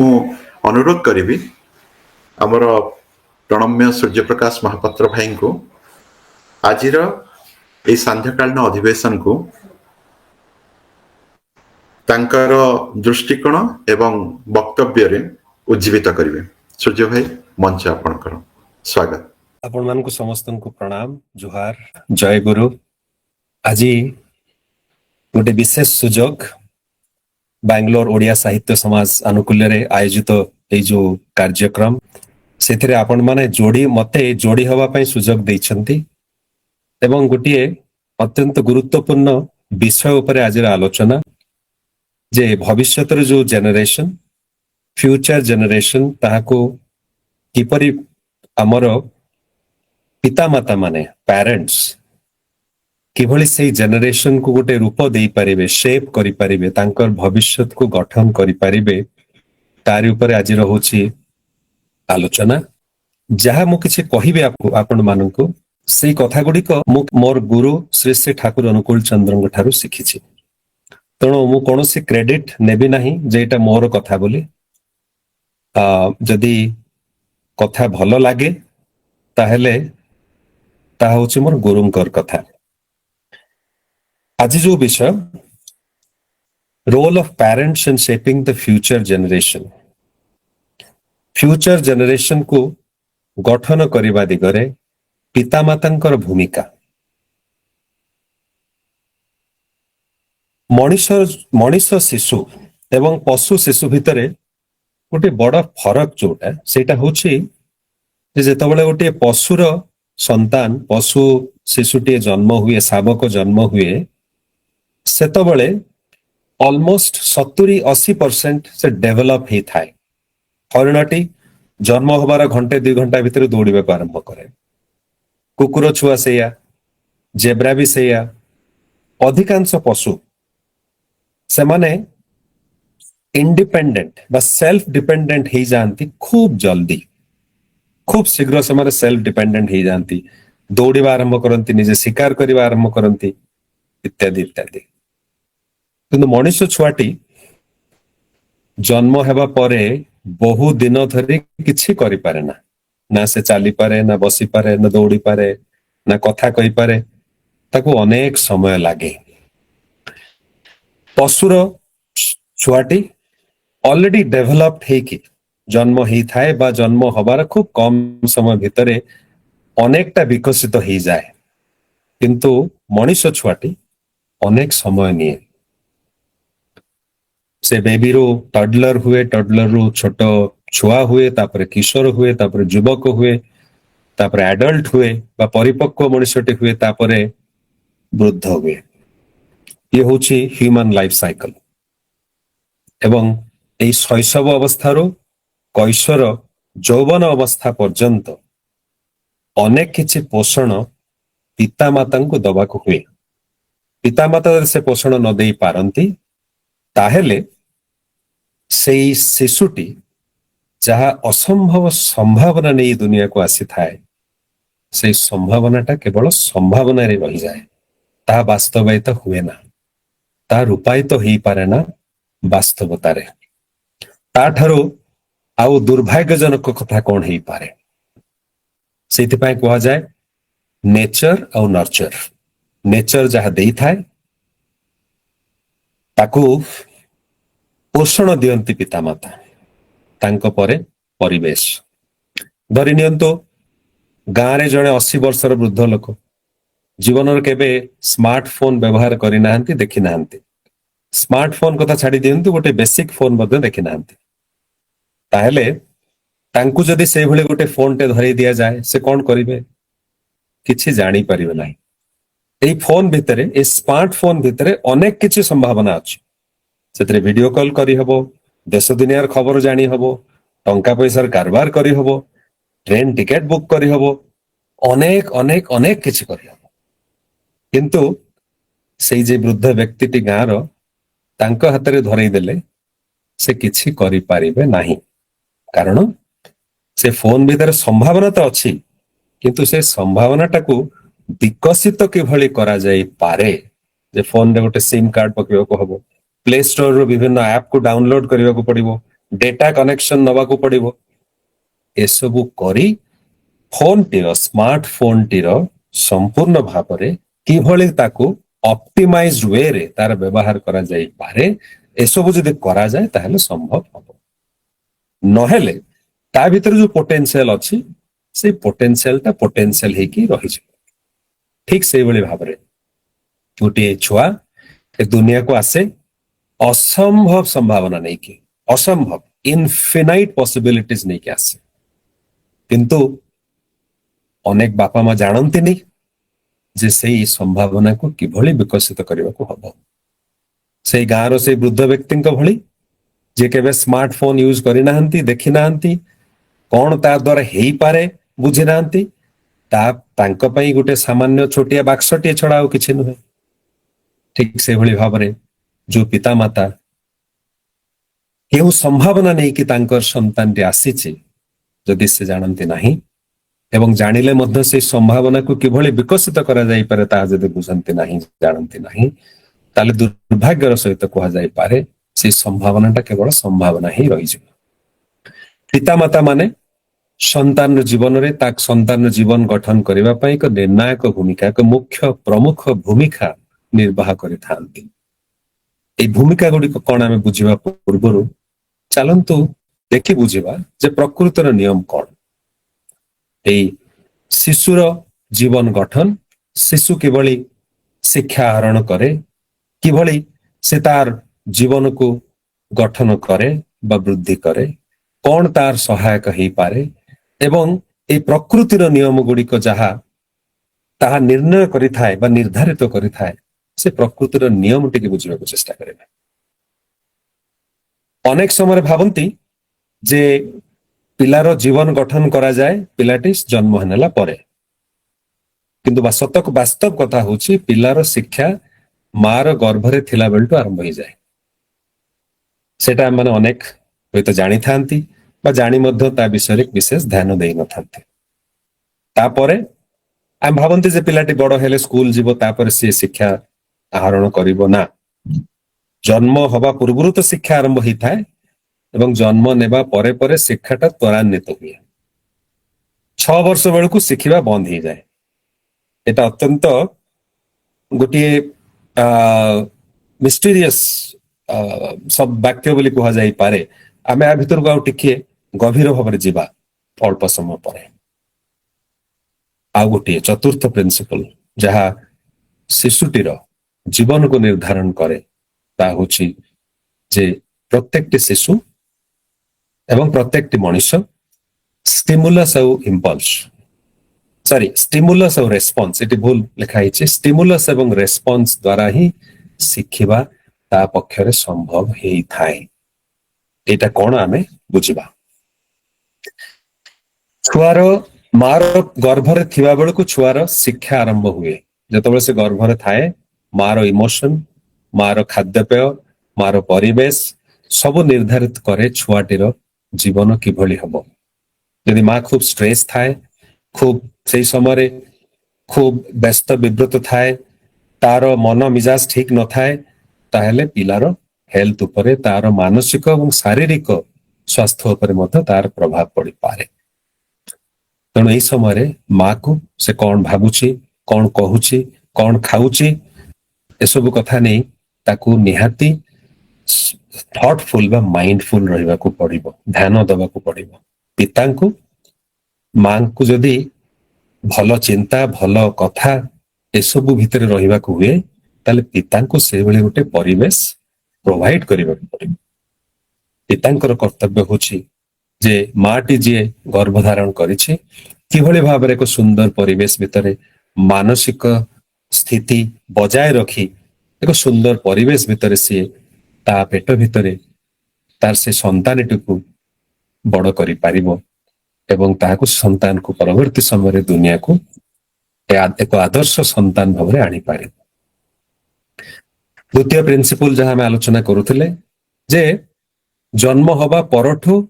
ମୁଁ ଅନୁରୋଧ କରିବି ଆମର ପ୍ରଣମ୍ୟ ସୂର୍ଯ୍ୟପ୍ରକାଶ ମହାପାତ୍ର ଭାଇଙ୍କୁ ଆଜିର ଏହି ସାନ୍ଧ୍ୟକାଳୀନ ଅଧିବେଶନକୁ ତାଙ୍କର ଦୃଷ୍ଟିକୋଣ ଏବଂ ବକ୍ତବ୍ୟରେ ଉଜ୍ଜୀବିତ କରିବେ। ସୂର୍ଯ୍ୟ ଭାଇ, ମଞ୍ଚ ଆପଣଙ୍କର, ସ୍ୱାଗତ। ଆପଣ ମାନଙ୍କୁ ସମସ୍ତଙ୍କୁ ପ୍ରଣାମ, ଜୁହାର, ଜୟ ଗୁରୁ। ଆଜି ଗୋଟେ ବିଶେଷ ସୁଯୋଗ ବାଙ୍ଗାଲୋର ଓଡ଼ିଆ ସାହିତ୍ୟ ସମାଜ ଆନୁକୂଲ୍ୟରେ ଆୟୋଜିତ ଏଇ ଯୋଉ କାର୍ଯ୍ୟକ୍ରମ, ସେଥିରେ ଆପଣମାନେ ମତେ ଯୋଡି ହେବା ପାଇଁ ସୁଯୋଗ ଦେଇଛନ୍ତି ଏବଂ ଗୋଟିଏ ଅତ୍ୟନ୍ତ ଗୁରୁତ୍ୱପୂର୍ଣ୍ଣ ବିଷୟ ଉପରେ ଆଜିର ଆଲୋଚନା, ଯେ ଭବିଷ୍ୟତର ଯୋଉ ଜେନେରେସନ, ଫ୍ୟୁଚର ଜେନେରେସନ, ତାହାକୁ କିପରି ଆମର ପିତାମାତା ମାନେ, ପ୍ୟାରେଣ୍ଟସ କିଭଳି ସେଇ ଜେନେରେସନକୁ ଗୋଟେ ରୂପ ଦେଇପାରିବେ, ସେପ୍ କରିପାରିବେ, ତାଙ୍କର ଭବିଷ୍ୟତକୁ ଗଠନ କରିପାରିବେ, ତାରି ଉପରେ ଆଜି ରହୁଛି ଆଲୋଚନା। ଯାହା ମୁଁ କିଛି କହିବି ଆପଣ ମାନଙ୍କୁ, ସେଇ କଥା ଗୁଡିକ ମୁଁ ମୋର ଗୁରୁ ଶ୍ରୀ ଶ୍ରୀ ଠାକୁର ଅନୁକୂଳ ଚନ୍ଦ୍ରଙ୍କ ଠାରୁ ଶିଖିଛି। ତେଣୁ ମୁଁ କୌଣସି କ୍ରେଡିଟ ନେବି ନାହିଁ ଯେ ଏଇଟା ମୋର କଥା ବୋଲି। ଯଦି କଥା ଭଲ ଲାଗେ ତାହେଲେ ତାହା ହଉଛି ମୋର ଗୁରୁଙ୍କର କଥା। ଆଜି ଯୋଉ ବିଷୟ, role of parents in shaping the future generation, future ଜେନେରେସନକୁ ଗଠନ କରିବା ଦିଗରେ ପିତାମାତାଙ୍କର ଭୂମିକା। ମଣିଷ ଶିଶୁ ଏବଂ ପଶୁ ଶିଶୁ ଭିତରେ ଗୋଟେ ବଡ ଫରକ ଯୋଉଟା, ସେଇଟା ହଉଛି ଯେ ଯେତେବେଳେ ଗୋଟିଏ ପଶୁର ସନ୍ତାନ, ପଶୁ ଶିଶୁଟିଏ ଜନ୍ମ ହୁଏ, ଶାବକ ଜନ୍ମ ହୁଏ, ସେତେବେଳେ ଅଲମୋଷ୍ଟ 70-80% ସେ ଡେଭଲପ ହେଇଥାଏ। ହରିଣଟି ଜନ୍ମ ହବାର ଘଣ୍ଟେ 2 ଘଣ୍ଟା ଭିତରେ ଦୌଡ଼ିବାକୁ ଆରମ୍ଭ କରେ। କୁକୁର ଛୁଆ ସେଇଆ, ଜେବ୍ରା ବି ସେଇଆ। ଅଧିକାଂଶ ପଶୁ ସେମାନେ ଇଣ୍ଡିପେଣ୍ଡେଣ୍ଟ ବା ସେଲ୍ଫ ଡିପେଣ୍ଡେଣ୍ଟ ହେଇଯାଆନ୍ତି ଖୁବ ଜଲ୍ଦି, ଖୁବ ଶୀଘ୍ର ସେମାନେ ସେଲ୍ଫ ଡିପେଣ୍ଡେଣ୍ଟ ହେଇଯାଆନ୍ତି, ଦୌଡ଼ିବା ଆରମ୍ଭ କରନ୍ତି, ନିଜେ ଶିକାର କରିବା ଆରମ୍ଭ କରନ୍ତି, ଇତ୍ୟାଦି ଇତ୍ୟାଦି। କିନ୍ତୁ ମଣିଷ ଛୁଆଟି ଜନ୍ମ ହେବା ପରେ ବହୁ ଦିନ ଧରି କିଛି କରିପାରେ ନା, ନା ସେ ଚାଲିପାରେ, ନା ବସିପାରେ, ନା ଦୌଡ଼ିପାରେ, ନା କଥା କହିପାରେ, ତାକୁ ଅନେକ ସମୟ ଲାଗେ। ପଶୁର ଛୁଆଟି ଅଲରେଡି ଡେଭଲପଡ ହେଇକି ଜନ୍ମ ହେଇଥାଏ ବା ଜନ୍ମ ହବାର ଖୁବ କମ ସମୟ ଭିତରେ ଅନେକଟା ବିକଶିତ ହେଇଯାଏ। କିନ୍ତୁ ମଣିଷ ଛୁଆଟି ଅନେକ ସମୟ ନିଏ। ସେ ବେବିରୁ ଟଡଲର ହୁଏ, ଟଡଲରରୁ ଛୋଟ ଛୁଆ ହୁଏ, ତାପରେ କିଶୋର ହୁଏ, ତାପରେ ଯୁବକ ହୁଏ, ତାପରେ ଆଡଲ୍ଟ ହୁଏ ବା ପରିପକ୍ୱ ମଣିଷଟି ହୁଏ, ତାପରେ ବୃଦ୍ଧ ହୁଏ। ଇଏ ହଉଛି ହ୍ୟୁମାନ ଲାଇଫ ସାଇକେଲ। ଏବଂ ଏଇ ଶୈଶବ ଅବସ୍ଥାରୁ କୈଶୋର ଯୌବନ ଅବସ୍ଥା ପର୍ଯ୍ୟନ୍ତ ଅନେକ କିଛି ପୋଷଣ ପିତାମାତାଙ୍କୁ ଦବାକୁ ହୁଏ। ପିତାମାତା ଯଦି ସେ ପୋଷଣ ନ ଦେଇ ପାରନ୍ତି, ତାହେଲେ ସେଇ ଶିଶୁଟି ଯାହା ଅସମ୍ଭବ ସମ୍ଭାବନା ନେଇ ଦୁନିଆକୁ ଆସିଥାଏ, ସେଇ ସମ୍ଭାବନାଟା କେବଳ ସମ୍ଭାବନାରେ ରହିଯାଏ, ତାହା ବାସ୍ତବାୟିତ ହୁଏ ନା, ତାହା ରୂପାୟିତ ହେଇପାରେ ନା ବାସ୍ତବତାରେ। ତାଠାରୁ ଆଉ ଦୁର୍ଭାଗ୍ୟଜନକ କଥା କଣ ହେଇପାରେ? ସେଇଥିପାଇଁ କୁହାଯାଏ ନେଚର ଆଉ ନର୍ଚର। ନେଚର ଯାହା ଦେଇଥାଏ ତାକୁ ପୋଷଣ ଦିଅନ୍ତି ପିତାମାତା, ତାଙ୍କ ପରେ ପରିବେଶ। ଧରି ନିଅନ୍ତୁ ଗାଁରେ ଜଣେ 80 ବର୍ଷର ବୃଦ୍ଧ ଲୋକ ଜୀବନରେ କେବେ ସ୍ମାର୍ଟଫୋନ ବ୍ୟବହାର କରିନାହାନ୍ତି, ଦେଖିନାହାନ୍ତି। ସ୍ମାର୍ଟଫୋନ କଥା ଛାଡି ଦିଅନ୍ତୁ, ଗୋଟେ ବେସିକ ଫୋନ ମଧ୍ୟ ଦେଖିନାହାନ୍ତି। ତାହେଲେ ତାଙ୍କୁ ଯଦି ସେଇଭଳି ଗୋଟେ ଫୋନଟେ ଧରେଇ ଦିଆଯାଏ, ସେ କଣ କରିବେ? କିଛି ଜାଣିପାରିବେ ନାହିଁ। ଏଇ ଫୋନ ଭିତରେ, ଏଇ ସ୍ମାର୍ଟଫୋନ ଭିତରେ ଅନେକ କିଛି ସମ୍ଭାବନା ଅଛି। ସେଥିରେ ଭିଡିଓ କଲ କରିହବ, ଦେଶ ଦୁନିଆର ଖବର ଜାଣି ହବ, ଟଙ୍କା ପଇସାର କାରବାର କରିହବ, ଟ୍ରେନ ଟିକେଟ ବୁକ୍ କରିହବ, ଅନେକ ଅନେକ ଅନେକ କିଛି କରିହବ। କିନ୍ତୁ ସେଇ ଯେ ବୃଦ୍ଧ ବ୍ୟକ୍ତିଟି ଗାଁର, ତାଙ୍କ ହାତରେ ଧରେଇ ଦେଲେ ସେ କିଛି କରିପାରିବେ ନାହିଁ। କାରଣ ସେ ଫୋନ ଭିତରେ ସମ୍ଭାବନା ତ ଅଛି, କିନ୍ତୁ ସେ ସମ୍ଭାବନାଟାକୁ ବିକଶିତ କିଭଳି କରାଯାଇପାରେ, ଯେ ଫୋନରେ ଗୋଟେ ସିମ୍ କାର୍ଡ ପକେଇବାକୁ ହବ, ପ୍ଲେ ଷ୍ଟୋରରୁ ବିଭିନ୍ନ ଆପକୁ ଡାଉନଲୋଡ କରିବାକୁ ପଡିବ, डेटा कनेक्शन नवाकू पड़िबो एसबु करी स्मार्टफोन टीर संपूर्ण भाव किभଳି ताकू ऑप्टिमाइज्ड वे रे तार व्यवहार करा जाई पारे एसबु जदि करा जाए ताहले संभव हबो नहेले ता भीतर जो पोटेंशियल अछि से पोटेंशियल हे की रही छै ठीक से बळे भाव रे गोटे छुआ ए दुनिया को आसे असंभव संभावना नहीं की असंभव इनफिनाइट पॉसिबिलिटीज नहीं की आसे किंतु अनेक बापा माँ जानती नहीं जे से संभावना को किभଳି विकसित करने को हबो से गाँव से वृद्ध व्यक्ति भली जे केबे स्मार्टफोन यूज करि नाहंती देखि नाहंती कौन ता द्वारा हेई पारे बुझी नाहंती ता तांको पई गुटे सामान्य छोटिया बाक्सटिए छड़ा और किछि नुहे ठीक से भली भाव रे जो पिता माता केउ संभावना नहीं कि तांकर संतान टी आसीछि जदि से जानती नहीं एवं जानिले मध्य से संभावना को किभଳି विकसित करा जाई पारे ता जदि बुझंती नहीं जानती नहीं ताले दुर्भाग्यर सहित कहा जाई पारे से संभावनाटा केवल संभावना ही रही जाय पिता माता माने संतान जीवन रे ताक संतान जीवन गठन करबा पई एक निर्णायक भूमिका एक मुख्य प्रमुख भूमिका निर्वाह करिथांती ए भूमिका गुडी को कोन आमे बुझिबा पूर्वरु चलंतु देखि बुझिबा जे प्रकृतिर नियम कोन ए शिशुर जीवन गठन शिशु किभଳି शिक्षा आहरण करे किभଳି से तार जीवन को गठन करे बा वृद्धि करे कौन तार सहायक ही पारे एवं ए प्रकृतिर नियम गुड़िक जहा ताहा निर्णय करिथाए बा निर्धारित करिथाए से प्रकृतिर नियम टिके बुझिबाक चेष्टा करेबे अनेक समय भावंती जे पिलार जीवन गठन करा जाए पिलाटी जन्म होनेला परे किंतु वास्तव कथा होची पिलार शिक्षा मार गर्भरे थिला बेलटू आरंभ हो जाए सेटा माने अनेक हयतो जानी थांती बा जानी मध्य ता विषय विशेष ध्यान देई न थांती तापरे आम भावंती जे पिलाटी बड़ हेले स्कूल जीवो तापरे से शिक्षा आहरण करिवो ना जन्म हवा पूर्वरु तो शिक्षा आरंभ होई थाए एवं जन्म नेबा परे परे शिक्षाटा त्वरान्वित हुए 6 वर्ष बेलू शिखिबा बंद हो जाए एटा अत्यंत गोटे मिस्टीरियस सब वाक्य बोली कहा जाई पारे आमे आ भीतर को टिके गभीर भाव जीवा अल्प समय पर आ गोटे चतुर्थ प्रिंसिपल जहा शिशुटीर जीवन को निर्धारण करे ता होची जे प्रत्येक शिशु एवं प्रत्येक मनुष्य स्टिमुलस और इम्पल्स स्टिमुलस और रेस्पॉन्स एटी भूल लिखा है स्टिमुलस एवं रेस्पॉन्स द्वारा ही शिखिबा ता पक्षरे संभव हेई थाए एटा कोन आमे बुझिबा छुआर मार गर्भरे थिबा बेलकु छुआर शिक्षा आरंभ हुए जतबेले से गर्भरे थाए मार इमोशन मार खाद्यपेय मार परिवेश सब निर्धारित करे छुआटीर जीवन किभଳି हबो यदि माँ खूब स्ट्रेस थाए खूब से समय खूब व्यस्त विव्रत थाए तार मन मिजाज ठीक न थाए ताहेले पिलार हेल्थ उपरे तार मानसिक और शारीरिक स्वास्थ्य उपरे मध्य तार प्रभाव पड़ी पारे तेणु यही समय माँ को से कौन भाबुची कौन कहूची कौन खाऊची एसबु कथा नहीं ताकू निहाती थॉटफुल बा माइंडफुल रहिबा को पड़िबो ध्यान दबा को पड़िबो पिता को मां को जदि भल चिंता भल कथा एसबु भितर रहिबा को हुए ताले पिता को से बेले गोटे परिवेश प्रोवाइड करबा को पड़िबो पितांकर कर्तव्य होची जे माटी जे गर्भधारण करिछि किभଳି भाबरे को सुंदर परिवेश भितरे मानसिक स्थिति बजाय रखी एक सुंदर परिवेश भितरे से ता पेट भितरे तार से संतानटी को बड़ करि पारिबो एवं ताहाको संतान को परवर्ती समय दुनिया को एक आदर्श संतान भाव में आनी पारे द्वितीय प्रिंसिपल जहां हम आलोचना करुथिले जे जन्म हवा परठू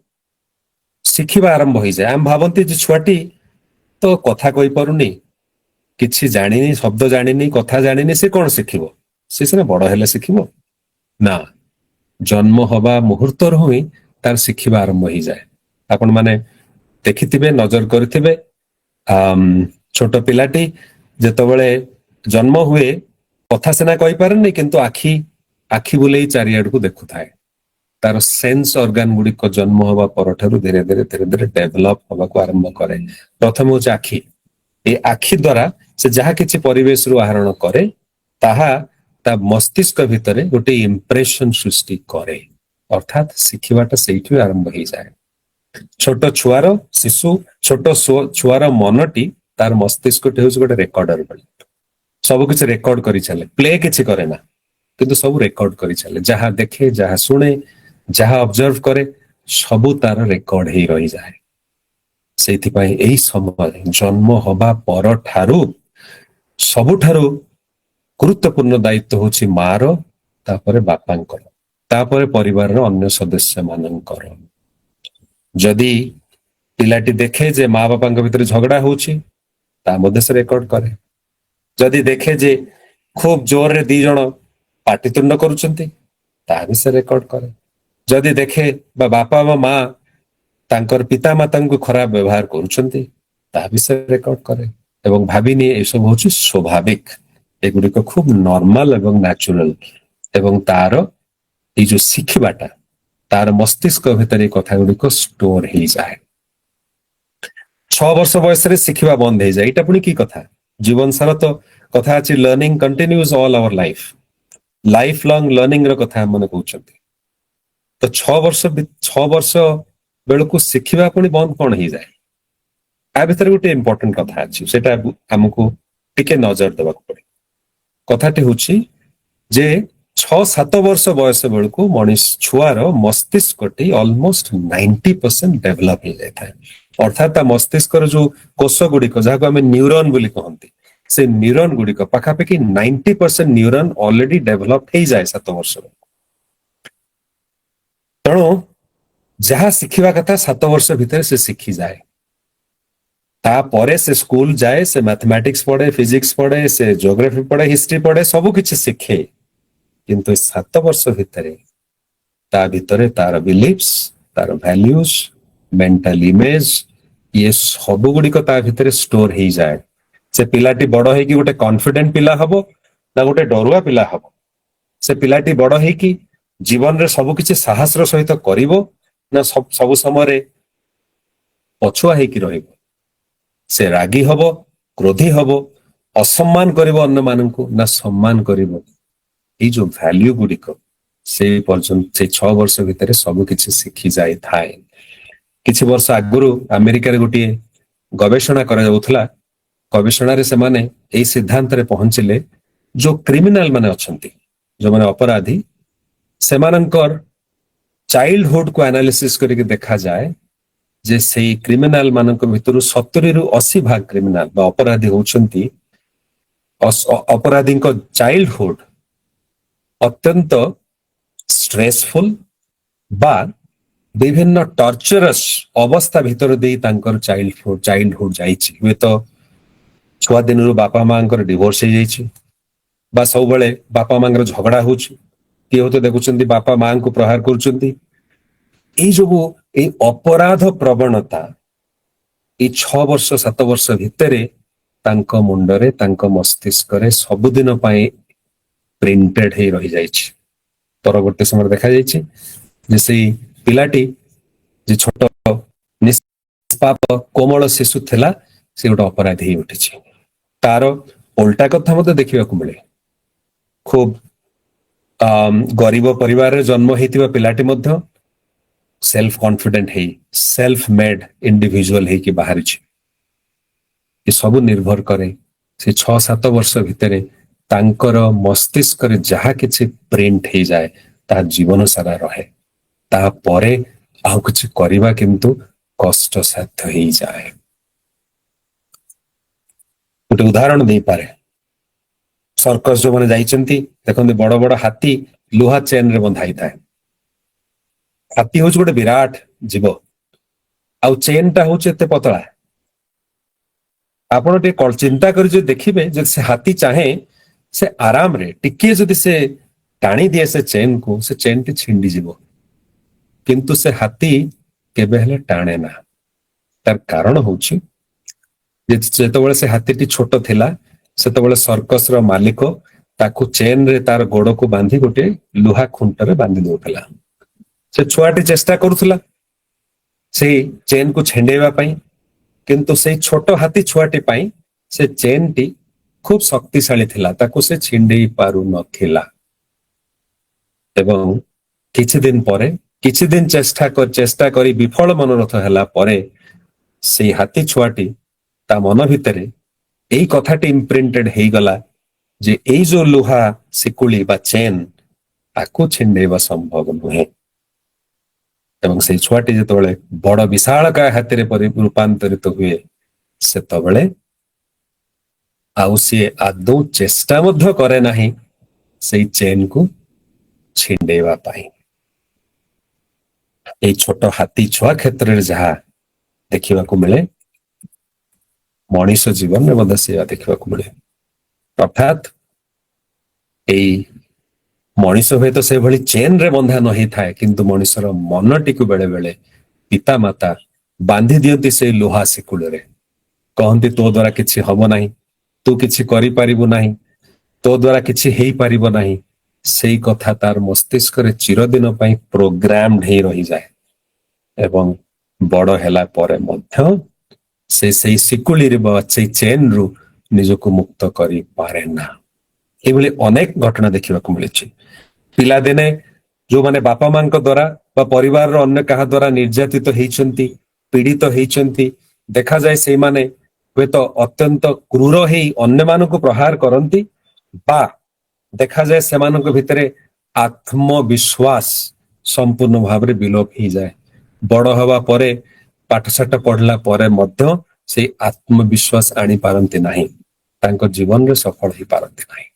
शिखिबा आरंभ हो जाए आम भावंती जे छुआटी तो कथा कहि पारुनी किछि जानिनी शब्द जानिनी कथा जानिनी से कौन शिखिबो से सिना बड़ हेले शिखिबो ना जन्म हवा मुहूर्त ही ତାର ଶିଖିବା ଆରମ୍ଭ ହେଇଯାଏ। ଆପଣ ମାନେ ଦେଖିଥିବେ, ନଜର କରିଥିବେ, ଛୋଟ ପିଲାଟି ଯେତେବେଳେ ଜନ୍ମ ହୁଏ କଥା ସିନା କହିପାରେନି, କିନ୍ତୁ ଆଖି ବୁଲେଇ ଚାରିଆଡକୁ ଦେଖୁଥାଏ। ତାର ସେନ୍ସ ଅର୍ଗାନ ଗୁଡିକ ଜନ୍ମ ହବା ପରଠାରୁ ଧୀରେ ଧୀରେ ଡେଭଲପ ହବାକୁ ଆରମ୍ଭ କରେ। ପ୍ରଥମ ହଉଛି ଆଖି। ଏ ଆଖି ଦ୍ଵାରା ସେ ଯାହା କିଛି ପରିବେଶରୁ ଆହରଣ କରେ ତାହା ତା ମସ୍ତିଷ୍କ ଭିତରେ ଗୋଟେ ଇମ୍ପ୍ରେସନ ସୃଷ୍ଟି କରେ। ଅର୍ଥାତ୍ ଶିଖିବାଟା ସେଇଠୁ ଆରମ୍ଭ ହେଇଯାଏ। ଛୋଟ ଛୁଆର ମନଟି, ତାର ମସ୍ତିଷ୍କଟି ହଉଛି ଗୋଟେ ରେକର୍ଡର ଭଳି। ସବୁ କିଛି ରେକର୍ଡ କରି ଚାଲେ, ପ୍ଲେ କିଛି କରେ ନା, କିନ୍ତୁ ସବୁ ରେକର୍ଡ କରି ଚାଲେ। ଯାହା ଦେଖେ, ଯାହା ଶୁଣେ, ଯାହା ଅବଜର୍ଭ କରେ, ସବୁ ତାର ରେକର୍ଡ ହେଇ ରହିଯାଏ। ସେଇଥିପାଇଁ ଏହି ସମୟରେ ଜନ୍ମ ହବା ପରଠାରୁ ସବୁଠାରୁ ଗୁରୁତ୍ୱପୂର୍ଣ୍ଣ ଦାୟିତ୍ୱ ହଉଛି ମାର, ତାପରେ ବାପାଙ୍କର, ତାପରେ ପରିବାରର ଅନ୍ୟ ସଦସ୍ୟ ମାନଙ୍କର। ଯଦି ପିଲାଟି ଦେଖେ ଯେ ମା ବାପାଙ୍କ ଭିତରେ ଝଗଡା ହଉଛି, ତା ମଧ୍ୟ ସେ ରେକର୍ଡ କରେ। ଯଦି ଦେଖେ ଯେ ଖୁବ ଜୋରରେ ଦି ଜଣ ପାଟିତୁଣ୍ଡ କରୁଛନ୍ତି, ତାହା ବି ସେ ରେକର୍ଡ କରେ। ଯଦି ଦେଖେ ବା ବାପା ବା ମା ତାଙ୍କର ପିତା ମାତାଙ୍କୁ ଖରାପ ବ୍ୟବହାର କରୁଛନ୍ତି, ତାହା ବି ସେ ରେକର୍ଡ କରେ ଏବଂ ଭାବିନିଏ ଏସବୁ ହଉଛି ସ୍ୱାଭାବିକ, ଏଗୁଡିକ ଖୁବ ନର୍ମାଲ ଏବଂ ନ୍ୟାଚୁରାଲ। ଏବଂ ତାର ଏଇ ଯୋଉ ଶିଖିବାଟା, ତାର ମସ୍ତିଷ୍କ ଭିତରେ এই କଥା ଗୁଡିକ ଷ୍ଟୋର ହେଇଯାଏ। 6 ବର୍ଷ ବୟସରେ ଶିଖିବା ବନ୍ଦ ହେଇଯାଏ। ଏଇଟା ପୁଣି କି କଥା? ଜୀବନ ସାରା ତ କଥା ଅଛି, learning continues all our life. Life long learning ର କଥା ଆମେ କହୁଛନ୍ତି। ତ 6 ବର୍ଷ ବେଳକୁ ଶିଖିବା ପୁଣି ବନ୍ଦ କଣ ହେଇଯାଏ? ଆ ଭିତରେ ଗୋଟେ ଇମ୍ପୋର୍ଟାଣ୍ଟ କଥା ଅଛି, ସେଟା ଆମକୁ ଟିକେ ନଜର ଦେବାକୁ ପଡେ। କଥାଟି ହଉଛି ଯେ 6-7 ବର୍ଷ ବୟସ ବେଳକୁ ଛୁଆର ମସ୍ତିଷ୍କଟି ଅଲମୋଷ୍ଟ 90% ଡେଭଲପ ହେଇଯାଇଥାଏ। ଅର୍ଥାତ୍ ତା ମସ୍ତିଷ୍କର ଯୋଉ କୋଷ ଗୁଡିକ, ଯାହାକୁ ଆମେ ନ୍ୟୁରନ ବୋଲି କହନ୍ତି, ସେ ନ୍ୟୁରନ ଗୁଡିକ ପାଖାପାଖି 90% ନ୍ୟୁରନ ଅଲରେଡି ଡେଭଲପ ହେଇଯାଏ 7 ବର୍ଷରେ। ତେଣୁ ଯାହା ଶିଖିବା କଥା 7 ବର୍ଷ ଭିତରେ ସେ ଶିଖିଯାଏ। ତାପରେ ସେ ସ୍କୁଲ ଯାଏ, ସେ ମ୍ୟାଥମେଟିକ୍ସ ପଢେ, ଫିଜିକ୍ସ ପଢେ, ସେ ଜିଓଗ୍ରାଫି ପଢେ, ହିଷ୍ଟ୍ରି ପଢେ, ସବୁ କିଛି ଶିଖେ। କିନ୍ତୁ 7 ବର୍ଷ ଭିତରେ ତା ଭିତରେ ତାର ବିଲିଫ୍ସ, ତାର ଭ୍ୟାଲ୍ୟୁଜ, ମେଣ୍ଟାଲ ଇମେଜ, ଇଏ ସବୁ ଗୁଡିକ ତା ଭିତରେ ଷ୍ଟୋର ହେଇଯାଏ। ସେ ପିଲାଟି ବଡ ହେଇକି ଗୋଟେ କନଫିଡେଣ୍ଟ ପିଲା ହବ ନା ଗୋଟେ ଡରୁଆ ପିଲା ହବ? ସେ ପିଲାଟି ବଡ ହେଇକି ଜୀବନରେ ସବୁ କିଛି ସାହସର ସହିତ କରିବ ନା ସବୁ ସମୟରେ ପଛୁଆ ହେଇକି ରହିବ? ସେ ରାଗି ହବ, କ୍ରୋଧୀ ହବ, ଅସମ୍ମାନ କରିବ ଅନ୍ୟମାନଙ୍କୁ ନା ସମ୍ମାନ କରିବ? ଏଇ ଯୋଉ ଭ୍ୟାଲ୍ୟୁ ଗୁଡିକ ସେଇ ପର୍ଯ୍ୟନ୍ତ, ସେଇ 6 ବର୍ଷ ଭିତରେ ସବୁ କିଛି ଶିଖି ଯାଇଥାଏ। କିଛି ବର୍ଷ ଆଗରୁ ଆମେରିକାରେ ଗୋଟିଏ ଗବେଷଣା କରାଯାଉଥିଲା। ଗବେଷଣାରେ ସେମାନେ ଏଇ ସିଦ୍ଧାନ୍ତରେ ପହଞ୍ଚିଲେ, ଯୋଉ କ୍ରିମିନାଲ ମାନେ ଅଛନ୍ତି, ଯୋଉମାନେ ଅପରାଧୀ, ସେମାନଙ୍କର ଚାଇଲ୍ଡହୁଡ କୁ ଆନାଲିସିସ୍ କରିକି ଦେଖାଯାଏ ଯେ ସେଇ କ୍ରିମିନାଲ ମାନଙ୍କ ଭିତରୁ 70ରୁ 80% କ୍ରିମିନାଲ ବା ଅପରାଧୀ ହଉଛନ୍ତି, ଅପରାଧୀଙ୍କ ଚାଇଲ୍ଡହୁଡ ଅତ୍ୟନ୍ତ ଷ୍ଟ୍ରେସଫୁଲ ବା ବିଭିନ୍ନ ଟର୍ଚରସ୍ ଅବସ୍ଥା ଭିତରେ ଦେଇ ତାଙ୍କର ଚାଇଲ୍ଡହୁଡ ଯାଇଛି। ହୁଏତ ଛୁଆ ଦିନରୁ ବାପା ମାଙ୍କର ଡିଭୋର୍ସ ହେଇଯାଇଛି, ବା ସବୁବେଳେ ବାପା ମାଙ୍କର ଝଗଡା ହଉଛି, କିଏ ହତେ ଦେଖୁଛନ୍ତି ବାପା ମାଙ୍କୁ ପ୍ରହାର କରୁଛନ୍ତି। ଏଇ ଯୋଗୁ ଏଇ ଅପରାଧ ପ୍ରବଣତା ଏଇ 6 ବର୍ଷ 7 ବର୍ଷ ଭିତରେ ତାଙ୍କ ମୁଣ୍ଡରେ, ତାଙ୍କ ମସ୍ତିଷ୍କରେ ସବୁଦିନ ପାଇଁ ପ୍ରିଣ୍ଟେଡ ହେଇ ରହିଯାଇଛି। ପରବର୍ତ୍ତୀ ସମୟରେ ଦେଖାଯାଇଛି ଯେ ସେଇ ପିଲାଟି ଯେ ଛୋଟ ନିଷ୍ପାପ କୋମଳ ଶିଶୁ ଥିଲା, ସେ ଗୋଟେ ଅପରାଧୀ ହେଇ ଉଠିଛି। ତାର ଓଲଟା କଥା ମଧ୍ୟ ଦେଖିବାକୁ ମିଳେ। ଖୁବ ଗରିବ ପରିବାରରେ ଜନ୍ମ ହେଇଥିବା ପିଲାଟି ମଧ୍ୟ ସେଲ୍ଫ କନଫିଡେଣ୍ଟ ହେଇ, ସେଲ୍ଫ ମେଡ୍ ଇଣ୍ଡିଭିଜୁଆଲ ହେଇକି ବାହାରିଛି। ଏ ସବୁ ନିର୍ଭର କରେ ସେ 6-7 ବର୍ଷ ଭିତରେ ତାଙ୍କର ମସ୍ତିଷ୍କରେ ଯାହା କିଛି ପ୍ରିଣ୍ଟ ହେଇଯାଏ, ତାହା ଜୀବନ ସାରା ରହେ। ତାପରେ ଆଉ କିଛି କରିବା କିନ୍ତୁ କଷ୍ଟସାଧ୍ୟ ହେଇଯାଏ। ଗୋଟେ ଉଦାହରଣ ଦେଇପାରେ, ସର୍କସ ଯୋଉମାନେ ଯାଇଛନ୍ତି ଦେଖନ୍ତି, ବଡ ବଡ ହାତୀ ଲୁହା ଚେନରେ ବନ୍ଧା ହେଇଥାଏ। ହାତୀ ହଉଛି ଗୋଟେ ବିରାଟ ଜୀବ, ଆଉ ଚେନଟା ହଉଛି ଏତେ ପତଳା। ଆପଣ ଟିକେ ଚିନ୍ତା କରି ଯଦି ଦେଖିବେ, ଯଦି ସେ ହାତୀ ଚାହେଁ, ସେ ଆରାମରେ ଟିକେ ଯଦି ସେ ଟାଣି ଦିଏ ସେ ଚେନକୁ, ସେ ଚେନଟି ଛିଣ୍ଡିଯିବ। କିନ୍ତୁ ସେ ହାତୀ କେବେ ହେଲେ ଟାଣେ ନା। ତାର କାରଣ ହଉଛି ଯେତେବେଳେ ସେ ହାତୀଟି ଛୋଟ ଥିଲା ସେତେବେଳେ ସର୍କସର ମାଲିକ ତାକୁ ଚେନରେ ତାର ଗୋଡକୁ ବାନ୍ଧି ଗୋଟେ ଲୁହା ଖୁଣ୍ଟରେ ବାନ୍ଧି ଦଉଥିଲା। ସେ ଛୁଆଟି ଚେଷ୍ଟା କରୁଥିଲା ସେଇ ଚେନକୁ ଛିଣ୍ଡେଇବା ପାଇଁ, କିନ୍ତୁ ସେଇ ଛୋଟ ହାତୀ ଛୁଆଟି ପାଇଁ ସେ ଚେନଟି ଖୁବ ଶକ୍ତିଶାଳୀ ଥିଲା, ତାକୁ ସେ ଛିଣ୍ଡେଇ ପାରୁନଥିଲା। ଏବଂ କିଛି ଦିନ ପରେ, କିଛି ଦିନ ଚେଷ୍ଟା କରି ବିଫଳ ମନୋରଥ ହେଲା ପରେ ସେଇ ହାତୀ ଛୁଆଟି ତା ମନ ଭିତରେ ଏଇ କଥାଟି ଇମ୍ପ୍ରିଣ୍ଟେଡ ହେଇଗଲା ଯେ ଏଇ ଯୋଉ ଲୁହା ଶିକୁଳି ବା ଚେନ ତାକୁ ଛିଣ୍ଡେଇବା ସମ୍ଭବ ନୁହେଁ। ଏବଂ ସେଇ ଛୁଆଟି ଯେତେବେଳେ ବଡ ବିଶାଳକାୟ ହାତୀରେ ରୂପାନ୍ତରିତ ହୁଏ ସେତେବେଳେ ଆଉ ସିଏ ଆଦୌ ଚେଷ୍ଟା ମଧ୍ୟ କରେ ନାହିଁ ସେଇ ଚେନକୁ ଛିଣ୍ଡେଇବା ପାଇଁ। ଏଇ ଛୋଟ ହାତୀ ଛୁଆ କ୍ଷେତ୍ରରେ ଯାହା ଦେଖିବାକୁ ମିଳେ, ମଣିଷ ଜୀବନରେ ମଧ୍ୟ ସେଇଆ ଦେଖିବାକୁ ମିଳେ। ଅର୍ଥାତ୍ ଏଇ ମଣିଷ ହୁଏତ ସେଭଳି ଚେନରେ ବନ୍ଧା ନ ହେଇଥାଏ, କିନ୍ତୁ ମଣିଷର ମନଟିକୁ ବେଳେ ବେଳେ ପିତା ମାତା ବାନ୍ଧି ଦିଅନ୍ତି ସେଇ ଲୁହା ଶିକୁଳରେ। କହନ୍ତି ତୋ ଦ୍ୱାରା କିଛି ହବ ନାହିଁ, ତୁ କିଛି କରିପାରିବୁ ନାହିଁ, ତୋ ଦ୍ୱାରା କିଛି ହେଇପାରିବ ନାହିଁ। ସେଇ କଥା ତାର ମସ୍ତିଷ୍କରେ ଚିରଦିନ ପାଇଁ ପ୍ରୋଗ୍ରାମଡ ହେଇ ରହିଯାଏ ଏବଂ ବଡ ହେଲା ପରେ ମଧ୍ୟ ସେ ସେଇ ଶିକୁଳିରେ ବା ସେଇ ଚେନରୁ ନିଜକୁ ମୁକ୍ତ କରିପାରେ ନା। ଏଇଭଳି ଅନେକ ଘଟଣା ଦେଖିବାକୁ ମିଳିଛି। ପିଲାଦିନେ ଯୋଉମାନେ ବାପା ମାଙ୍କ ଦ୍ୱାରା ବା ପରିବାରର ଅନ୍ୟ କାହା ଦ୍ୱାରା ନିର୍ଯାତିତ ହେଇଛନ୍ତି, ପୀଡିତ ହେଇଛନ୍ତି, ଦେଖାଯାଏ ସେଇମାନେ ହୁଏତ ଅତ୍ୟନ୍ତ କ୍ରୂର ହେଇ ଅନ୍ୟମାନଙ୍କୁ ପ୍ରହାର କରନ୍ତି, ବା ଦେଖାଯାଏ ସେମାନଙ୍କ ଭିତରେ ଆତ୍ମବିଶ୍ୱାସ ସମ୍ପୂର୍ଣ୍ଣ ଭାବରେ ବିଲୋପ ହେଇଯାଏ। ବଡ ହେବା ପରେ, ପାଠଶାଠ ପଢିଲା ପରେ ମଧ୍ୟ ସେଇ ଆତ୍ମବିଶ୍ୱାସ ଆଣିପାରନ୍ତି ନାହିଁ, ତାଙ୍କ ଜୀବନରେ ସଫଳ ହେଇପାରନ୍ତି ନାହିଁ।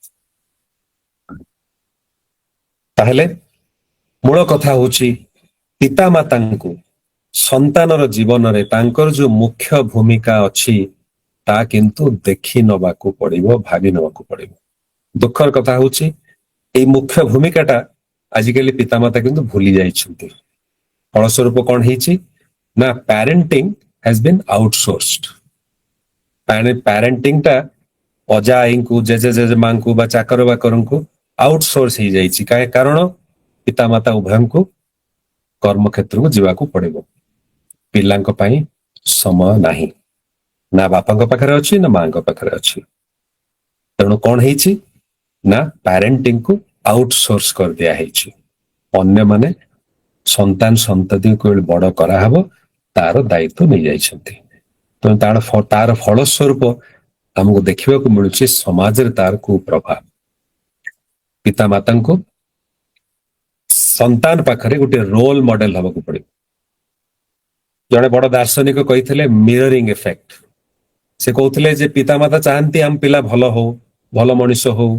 ତାହେଲେ ମୂଳ କଥା ହଉଛି ପିତାମାତାଙ୍କୁ ସନ୍ତାନର ଜୀବନରେ ତାଙ୍କର ଯୋଉ ମୁଖ୍ୟ ଭୂମିକା ଅଛି ତା କିନ୍ତୁ ଦେଖି ନବାକୁ ପଡିବ, ଭାବି ନବାକୁ ପଡିବ। ଦୁଃଖର କଥା ହଉଛି ଏଇ ମୁଖ୍ୟ ଭୂମିକାଟା ଆଜିକାଲି ପିତାମାତା କିନ୍ତୁ ଭୁଲି ଯାଇଛନ୍ତି। ଫଳସ୍ୱରୂପ କଣ ହେଇଛି ନା parenting has been outsourced। Parenting ଟା ଅଜା ଆଈଙ୍କୁ, ଜେଜେମାଙ୍କୁ ବା ଚାକର ବାକରଙ୍କୁ ଆଉଟସୋର୍ସ ହେଇଯାଇଛି। କାରଣ ପିତାମାତା ଉଭୟଙ୍କୁ କର୍ମକ୍ଷେତ୍ରକୁ ଯିବାକୁ ପଡିବ, ପିଲାଙ୍କ ପାଇଁ ସମୟ ନାହିଁ, ନା ବାପାଙ୍କ ପାଖରେ ଅଛି ନା ମାଙ୍କ ପାଖରେ ଅଛି। ତେଣୁ କଣ ହେଇଛି ନା ପ୍ୟାରେଣ୍ଟିଂକୁ ଆଉଟସୋର୍ସ କରିଦିଆ ହେଇଛି। ଅନ୍ୟମାନେ ସନ୍ତାନ ସନ୍ତତିକୁ ବଡ କରାହବ ତାର ଦାୟିତ୍ୱ ନେଇଯାଇଛନ୍ତି। ତେଣୁ ତାର ଫଳସ୍ୱରୂପ ଆମକୁ ଦେଖିବାକୁ ମିଳୁଛି ସମାଜରେ ତାର କୁପ୍ରଭାବ। ପିତାମାତାଙ୍କୁ ସନ୍ତାନ ପାଖରେ ଗୋଟେ ରୋଲ ମଡେଲ ହବାକୁ ପଡିବ। ଜଣେ ବଡ ଦାର୍ଶନିକ କହିଥିଲେ ମିରରିଂ ଇଫେକ୍ଟ। ସେ କହୁଥିଲେ ଯେ ପିତାମାତା ଚାହାନ୍ତି ଆମ ପିଲା ଭଲ ହଉ, ଭଲ ମଣିଷ ହଉ,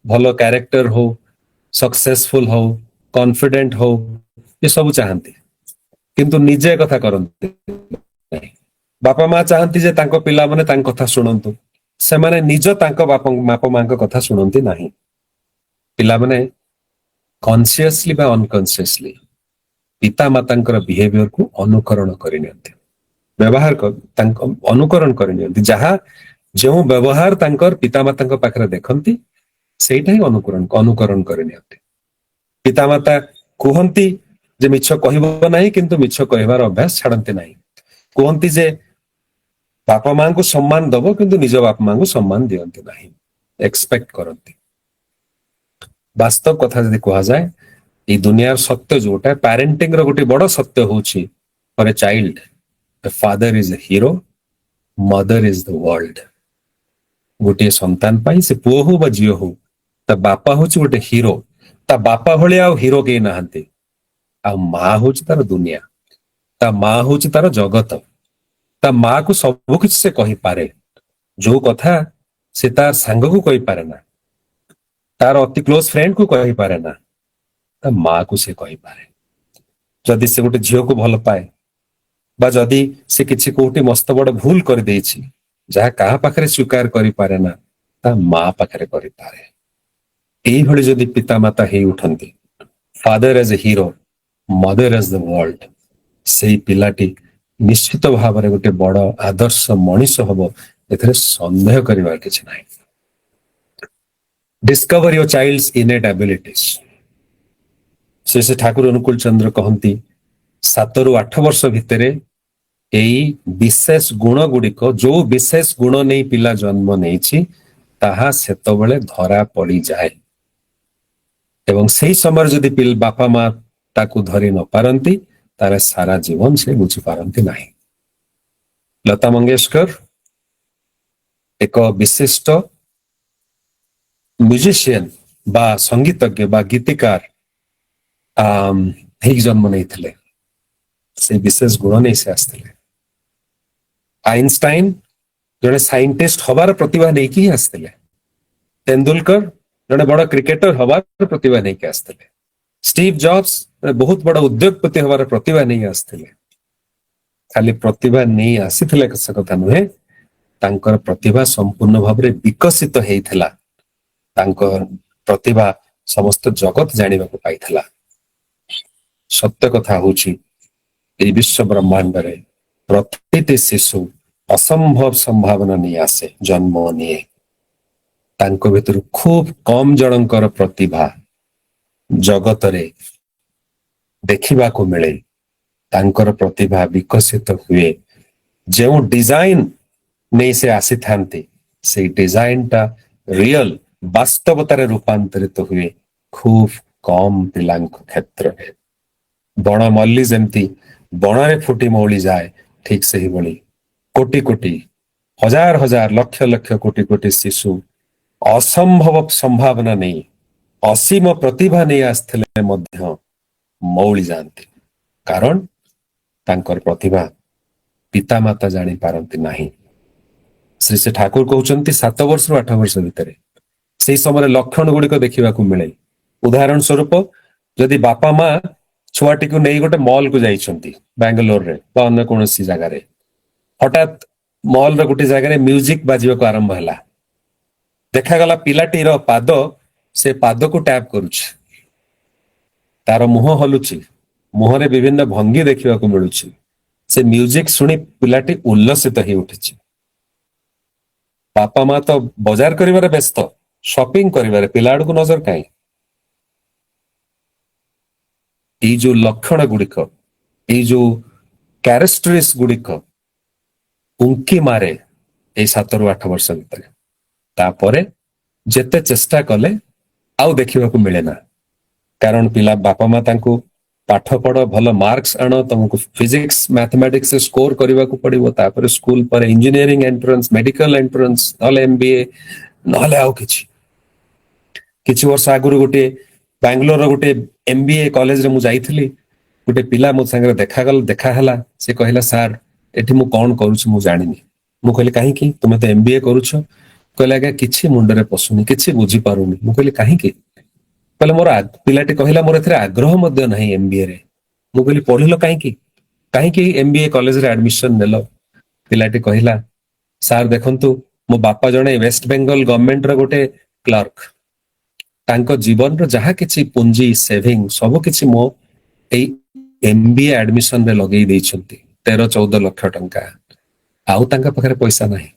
ଭଲ କ୍ୟାରେକ୍ଟର ହଉ, ସକ୍ସେସଫୁଲ ହଉ, କନଫିଡେଣ୍ଟ ହଉ, ଏସବୁ ଚାହାନ୍ତି, କିନ୍ତୁ ନିଜେ କଥା କରନ୍ତି ନାହିଁ। ବାପା ମା ଚାହାନ୍ତି ଯେ ତାଙ୍କ ପିଲାମାନେ ତାଙ୍କ କଥା ଶୁଣନ୍ତୁ, ସେମାନେ ନିଜ ତାଙ୍କ ବାପା ମାଙ୍କ କଥା ଶୁଣନ୍ତି ନାହିଁ। ପିଲାମାନେ କନସିୟସଲି ବା ଅନକନସିୟସଲି ପିତାମାତାଙ୍କର ବିହେଭିୟରକୁ ଅନୁକରଣ କରିନିଅନ୍ତି, ତାଙ୍କ ଅନୁକରଣ କରିନିଅନ୍ତି। ଯେଉଁ ବ୍ୟବହାର ତାଙ୍କର ପିତାମାତାଙ୍କ ପାଖରେ ଦେଖନ୍ତି ସେଇଟା ହିଁ ଅନୁକରଣ କରିନିଅନ୍ତି। ପିତାମାତା କୁହନ୍ତି ଯେ ମିଛ କହିବ ନାହିଁ, କିନ୍ତୁ ମିଛ କହିବାର ଅଭ୍ୟାସ ଛାଡନ୍ତି ନାହିଁ। କୁହନ୍ତି ଯେ ବାପା ମାଙ୍କୁ ସମ୍ମାନ ଦବ, କିନ୍ତୁ ନିଜ ବାପା ମାଙ୍କୁ ସମ୍ମାନ ଦିଅନ୍ତି ନାହିଁ, ଏକ୍ସପେକ୍ଟ କରନ୍ତି। ବାସ୍ତବ କଥା ଯଦି କୁହାଯାଏ, ଏଇ ଦୁନିଆର ସତ୍ୟ ଯୋଉଟା, ପ୍ୟାରେଣ୍ଟିଂ ର ଗୋଟେ ବଡ ସତ୍ୟ ହଉଛି for a child the father is a hero, mother is the world. ଗୋଟିଏ ସନ୍ତାନ ପାଇଁ, ସେ ପୁଅ ହଉ ବା ଝିଅ ହଉ, ତା ବାପା ହଉଛି ଗୋଟେ ହିରୋ। ତା ବାପା ଭଳିଆ ଆଉ ହିରୋ କେହି ନାହାନ୍ତି। ଆଉ ମା ହଉଛି ତାର ଦୁନିଆ, ତା ମା ହଉଛି ତାର ଜଗତ। ତା ମା କୁ ସବୁ କିଛି ସେ କହିପାରେ, ଯୋଉ କଥା ସେ ତାର ସାଙ୍ଗକୁ କହିପାରେ ନା, ତାର ଅତି କ୍ଲୋଜ ଫ୍ରେଣ୍ଡ କୁ କହିପାରେ ନା, ତା ମା କୁ ସେ କହିପାରେ। ଯଦି ସେ ଗୋଟେ ଝିଅକୁ ଭଲ ପାଏ, ବା ଯଦି ସେ କିଛି କୋଉଠି ମସ୍ତ ବଡ ଭୁଲ କରିଦେଇଛି, ଯାହା କାହା ପାଖରେ ସ୍ୱୀକାର କରିପାରେ ନା, ତା ମା ପାଖରେ କରିପାରେ। ଏଇଭଳି ଯଦି ପିତାମାତା ହେଇ ଉଠନ୍ତି, ଫାଦର ଏଜ ଏ ହିରୋ, ମଦର ଏଜ ଦ ୱାର୍ଲଡ, ସେଇ ପିଲାଟି ନିଶ୍ଚିତ ଭାବରେ ଗୋଟେ ବଡ ଆଦର୍ଶ ମଣିଷ ହବ, ଏଥିରେ ସନ୍ଦେହ କରିବାର କିଛି ନାହିଁ। Discover your child's innate abilities. ସେ ଠାକୁର ଅନୁକୂଳ ଚନ୍ଦ୍ର କହନ୍ତି 7 ରୁ 8 ବର୍ଷ ଭିତରେ ଏଇ ବିଶେଷ ଗୁଣ ଗୁଡିକ, ଯୋଉ ବିଶେଷ ଗୁଣ ନେଇ ପିଲା ଜନ୍ମ ନେଇଛି ତାହା ସେତେବେଳେ ଧରା ପଡିଯାଏ ଏବଂ ସେଇ ସମୟରେ ଯଦି ବାପା ମା ତାକୁ ଧରି ନ ପାରନ୍ତି ତାହେଲେ ସାରା ଜୀବନ ସେ ବୁଝିପାରନ୍ତି ନାହିଁ। ଲତା ମଙ୍ଗେଶକର ଏକ ବିଶିଷ୍ଟ ମ୍ୟୁଜିସିଆନ ବା ସଙ୍ଗୀତଜ୍ଞ ବା ଗୀତିକାର ହେଇକି ଜନ୍ମ ନେଇଥିଲେ। ସେ ବିଶେଷ ଗୁଣ ନେଇ ସେ ଆସିଥିଲେ। ଆଇନଷ୍ଟାଇନ ଜଣେ ସାଇଣ୍ଟିଷ୍ଟ ହବାର ପ୍ରତିଭା ନେଇକି ହିଁ ଆସିଥିଲେ। ତେନ୍ଦୁଲକର ଜଣେ ବଡ କ୍ରିକେଟର ହବାର ପ୍ରତିଭା ନେଇକି ଆସିଥିଲେ। ଷ୍ଟିଭ ଜବ୍ସ ବହୁତ ବଡ ଉଦ୍ୟୋଗପତି ହବାର ପ୍ରତିଭା ନେଇ ଆସିଥିଲେ। ଖାଲି ପ୍ରତିଭା ନେଇ ଆସିଥିଲେ ସେ କଥା ନୁହେଁ, ତାଙ୍କର ପ୍ରତିଭା ସମ୍ପୂର୍ଣ୍ଣ ଭାବରେ ବିକଶିତ ହେଇଥିଲା। ତାଙ୍କ ପ୍ରତିଭା ସମସ୍ତ ଜଗତ ଜାଣିବାକୁ ପାଇଥିଲା। ସତ୍ୟ କଥା ହଉଛି ଏହି ବିଶ୍ୱ ବ୍ରହ୍ମାଣ୍ଡରେ ପ୍ରତିଟି ଶିଶୁ ଅସମ୍ଭବ ସମ୍ଭାବନା ନେଇ ଆସେ, ଜନ୍ମ ନିଏ। ତାଙ୍କ ଭିତରୁ ଖୁବ କମ ଜଣଙ୍କର ପ୍ରତିଭା ଜଗତରେ ଦେଖିବାକୁ ମିଳେ। ତାଙ୍କର ପ୍ରତିଭା ବିକଶିତ ହୁଏ ଯେଉଁ ଡିଜାଇନ ନେଇ ସେ ଆସିଥାନ୍ତି, ସେଇ ଡିଜାଇନଟା ରିଅଲ ବାସ୍ତବତାରେ ରୂପାନ୍ତରିତ ହୁଏ ଖୁବ କମ ପିଲାଙ୍କ କ୍ଷେତ୍ରରେ। ବଣ ମଲ୍ଲି ଯେମିତି ବଣରେ ଫୁଟି ମଉଳି ଯାଏ, ଠିକ ସେହିଭଳି କୋଟି କୋଟି ହଜାର ହଜାର ଲକ୍ଷ ଲକ୍ଷ କୋଟି କୋଟି ଶିଶୁ ଅସମ୍ଭବ ସମ୍ଭାବନା ନେଇ, ଅସୀମ ପ୍ରତିଭା ନେଇ ଆସିଥିଲେ ମଧ୍ୟ ମଉଳି ଯାଆନ୍ତି। କାରଣ ତାଙ୍କର ପ୍ରତିଭା ପିତାମାତା ଜାଣିପାରନ୍ତି ନାହିଁ। ଶ୍ରୀ ଠାକୁର କହୁଛନ୍ତି 7 ବର୍ଷରୁ 8 ବର୍ଷ ଭିତରେ ସେଇ ସମୟରେ ଲକ୍ଷଣ ଗୁଡିକ ଦେଖିବାକୁ ମିଳେ। ଉଦାହରଣ ସ୍ୱରୂପ ଯଦି ବାପା ମା ଛୁଆଟିକୁ ନେଇ ଗୋଟେ ମଲକୁ ଯାଇଛନ୍ତି ବାଙ୍ଗାଲୋରରେ ବା ଅନ୍ୟ କୌଣସି ଜାଗାରେ, ହଠାତ୍ ମଲର ଗୋଟେ ଜାଗାରେ ମ୍ୟୁଜିକ ବାଜିବାକୁ ଆରମ୍ଭ ହେଲା। ଦେଖାଗଲା ପିଲାଟିର ପାଦ ସେ ପାଦକୁ ଟ୍ୟାପ କରୁଛି, ତାର ମୁହଁ ହଲୁଛି, ମୁହଁରେ ବିଭିନ୍ନ ଭଙ୍ଗୀ ଦେଖିବାକୁ ମିଳୁଛି। ସେ ମ୍ୟୁଜିକ ଶୁଣି ପିଲାଟି ଉଲ୍ଲସିତ ହେଇ ଉଠିଛି। ବାପା ମା ତ ବଜାର କରିବାରେ ବ୍ୟସ୍ତ, ସପିଂ କରିବାରେ, ପିଲା ଆଡକୁ ନଜର କାହିଁ? ଏଇ ଯୋଉ ଲକ୍ଷଣ ଗୁଡିକ, ଏଇ ଯୋଉ କ୍ୟାରେକ୍ଟରିଷ୍ଟିକ୍ସ ଗୁଡିକ ଉଙ୍କି ମାରେ ଏଇ 7 ରୁ 8 ବର୍ଷ ଭିତରେ। ତାପରେ ଯେତେ ଚେଷ୍ଟା କଲେ ଆଉ ଦେଖିବାକୁ ମିଳେ ନା। କାରଣ ପିଲା ବାପା ମା ତାଙ୍କୁ ପାଠ ପଢ, ଭଲ ମାର୍କସ ଆଣ, ତମକୁ ଫିଜିକ୍ସ ମ୍ୟାଥମେଟିକ୍ସ ସ୍କୋର କରିବାକୁ ପଡିବ, ତାପରେ ସ୍କୁଲ ପରେ ଇଞ୍ଜିନିୟରିଂ ଏଣ୍ଟ୍ରାନ୍ସ, ମେଡିକାଲ ଏଣ୍ଟ୍ରାନ୍ସ, ନହେଲେ MBA, ନହେଲେ ଆଉ କିଛି। କିଛି ବର୍ଷ ଆଗରୁ ଗୋଟେ ବାଙ୍ଗାଲୋରର ଗୋଟେ MBA କଲେଜରେ ମୁଁ ଯାଇଥିଲି। ଗୋଟେ ପିଲା ମୋ ସାଙ୍ଗରେ ଦେଖା ହେଲା। ସେ କହିଲା, ସାର୍ ଏଠି ମୁଁ କଣ କରୁଛି ମୁଁ ଜାଣିନି। ମୁଁ କହିଲି, କାହିଁକି? ତୁମେ ତ MBA କରୁଛ। କହିଲେ, ଆଜ୍ଞା କିଛି ମୁଣ୍ଡରେ ପଶୁନି, କିଛି ବୁଝିପାରୁନି। ମୁଁ କହିଲି, କାହିଁକି? କହିଲେ, ପିଲାଟି କହିଲା, ମୋର ଏଥିରେ ଆଗ୍ରହ ମଧ୍ୟ ନାହିଁ MBA ରେ। ମୁଁ କହିଲି, ପଢିଲ କାହିଁକି? କାହିଁକି MBA କଲେଜରେ ଆଡମିସନ ନେଲ? ପିଲାଟି କହିଲା, ସାର୍ ଦେଖନ୍ତୁ, ମୋ ବାପା ଜଣେ ୱେଷ୍ଟ ବେଙ୍ଗଲ ଗଭର୍ଣ୍ଣମେଣ୍ଟର ଗୋଟେ କ୍ଲର୍କ। ତାଙ୍କ ଜୀବନର ଯାହା କିଛି ପୁଞ୍ଜି, ସେଭିଂ ସବୁ କିଛି ମୋ ଏଇ MBA ଆଡମିସନରେ ଲଗେଇ ଦେଇଛନ୍ତି, 13-14 ଲକ୍ଷ ଟଙ୍କା। ଆଉ ତାଙ୍କ ପାଖରେ ପଇସା ନାହିଁ।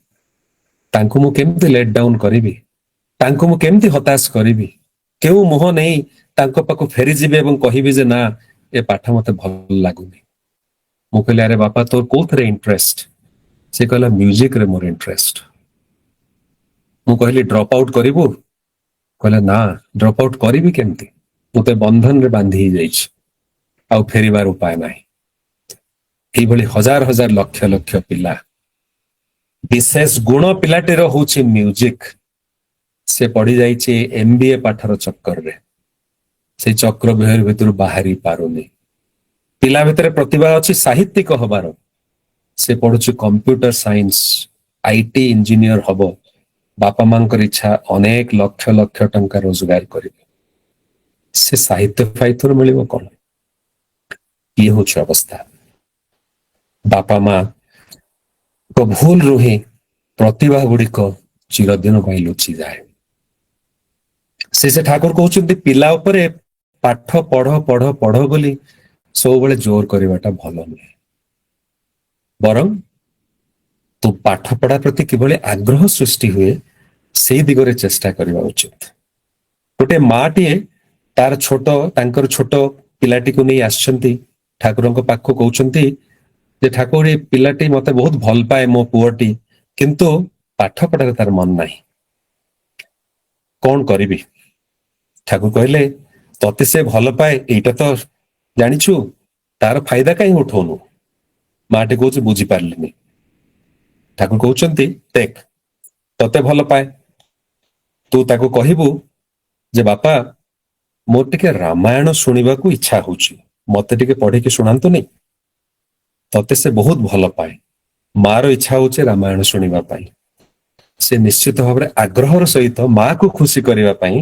ତାଙ୍କୁ ମୁଁ କେମିତି ଲେଟ୍ ଡାଉନ୍ କରିବି? ତାଙ୍କୁ ମୁଁ କେମିତି ହତାଶ କରିବି? କେଉଁ ମୁହଁ ନେଇ ତାଙ୍କ ପାଖକୁ ଫେରିଯିବି ଏବଂ କହିବି ଯେ ନା, ଏ ପାଠ ମତେ ଭଲ ଲାଗୁନି? ମୁଁ କହିଲି, ଆରେ ବାପା ତୋର କୋଉଥିରେ ଇଣ୍ଟରେଷ୍ଟ? ସେ କହିଲା, ମ୍ୟୁଜିକରେ ମୋର ଇଣ୍ଟରେଷ୍ଟ। ମୁଁ କହିଲି, ଡ୍ରପ୍ ଆଉଟ୍ କରିବୁ? କହିଲା, ନା, ଡ୍ରପ୍ ଆଉଟ୍ କରିବି କେମିତି? ମୁଁ ତ ବନ୍ଧନରେ ବାନ୍ଧି ହେଇଯାଇଛି, ଆଉ ଫେରିବାର ଉପାୟ ନାହିଁ। ଏଇଭଳି ହଜାର ହଜାର ଲକ୍ଷ ଲକ୍ଷ ପିଲା, ବିଶେଷ ଗୁଣ ପିଲାଟିର ହଉଛି ମ୍ୟୁଜିକ। ସେ ପଡି ଯାଇଛି MBA ପାଠର ଚକ୍କରରେ। ସେଇ ଚକ୍ର ଭିତରୁ ବାହାରି ପାରୁନି। ପିଲା ଭିତରେ ପ୍ରତିଭା ଅଛି ସାହିତ୍ୟିକ ହବାର। ସେ ପଢୁଛି କମ୍ପ୍ୟୁଟର ସାଇନ୍ସ, IT ଇଞ୍ଜିନିୟର ହବ। ବାପା ମାଙ୍କର ଇଚ୍ଛା ଅନେକ ଲକ୍ଷ ଲକ୍ଷ ଟଙ୍କା ରୋଜଗାର କରିବେ। ସେ ସାହିତ୍ୟ ଫାଇଥରୁ ମିଳିବ କଣ? ଇଏ ହଉଛି ଅବସ୍ଥା। ବାପା ମା ଭୁଲରୁ ହିଁ ପ୍ରତିଭା ଗୁଡିକ ଚିରଦିନ ପାଇଁ ଲୁଚିଯାଏ। ସେ ଠାକୁର କହୁଛନ୍ତି, ପିଲା ଉପରେ ପାଠ ପଢ ପଢ ପଢ ବୋଲି ସବୁବେଳେ ଜୋର କରିବାଟା ଭଲ ନୁହେଁ। ବରଂ ତୁ ପାଠ ପଢା ପ୍ରତି କିଭଳି ଆଗ୍ରହ ସୃଷ୍ଟି ହୁଏ ସେଇ ଦିଗରେ ଚେଷ୍ଟା କରିବା ଉଚିତ। ଗୋଟେ ମାଟିଏ ତାଙ୍କର ଛୋଟ ପିଲାଟିକୁ ନେଇ ଆସିଛନ୍ତି ଠାକୁରଙ୍କ ପାଖକୁ, କହୁଛନ୍ତି ଯେ ଠାକୁର ଏ ପିଲାଟି ମତେ ବହୁତ ଭଲ ପାଏ, ମୋ ପୁଅଟି, କିନ୍ତୁ ପାଠ ପଢାରେ ତାର ମନ ନାହିଁ, କଣ କରିବି? ଠାକୁର କହିଲେ ତତେ ସେ ଭଲ ପାଏ ଏଇଟା ତ ଜାଣିଛୁ, ତାର ଫାଇଦା କାହିଁ ଉଠଉନୁ? ମାଟି କହୁଛି ବୁଝିପାରିଲିନି। ଠାକୁର କହୁଛନ୍ତି ଦେଖ, ତତେ ଭଲ ପାଏ, ତୁ ତାକୁ କହିବୁ ଯେ ବାପା ମୋର ଟିକେ ରାମାୟଣ ଶୁଣିବାକୁ ଇଚ୍ଛା ହଉଛି, ମତେ ଟିକେ ପଢିକି ଶୁଣାନ୍ତୁନି। ତତେ ସେ ବହୁତ ଭଲ ପାଏ, ମାର ଇଚ୍ଛା ହଉଛି ରାମାୟଣ ଶୁଣିବା ପାଇଁ। ସେ ନିଶ୍ଚିତ ଭାବରେ ଆଗ୍ରହର ସହିତ ମାକୁ ଖୁସି କରିବା ପାଇଁ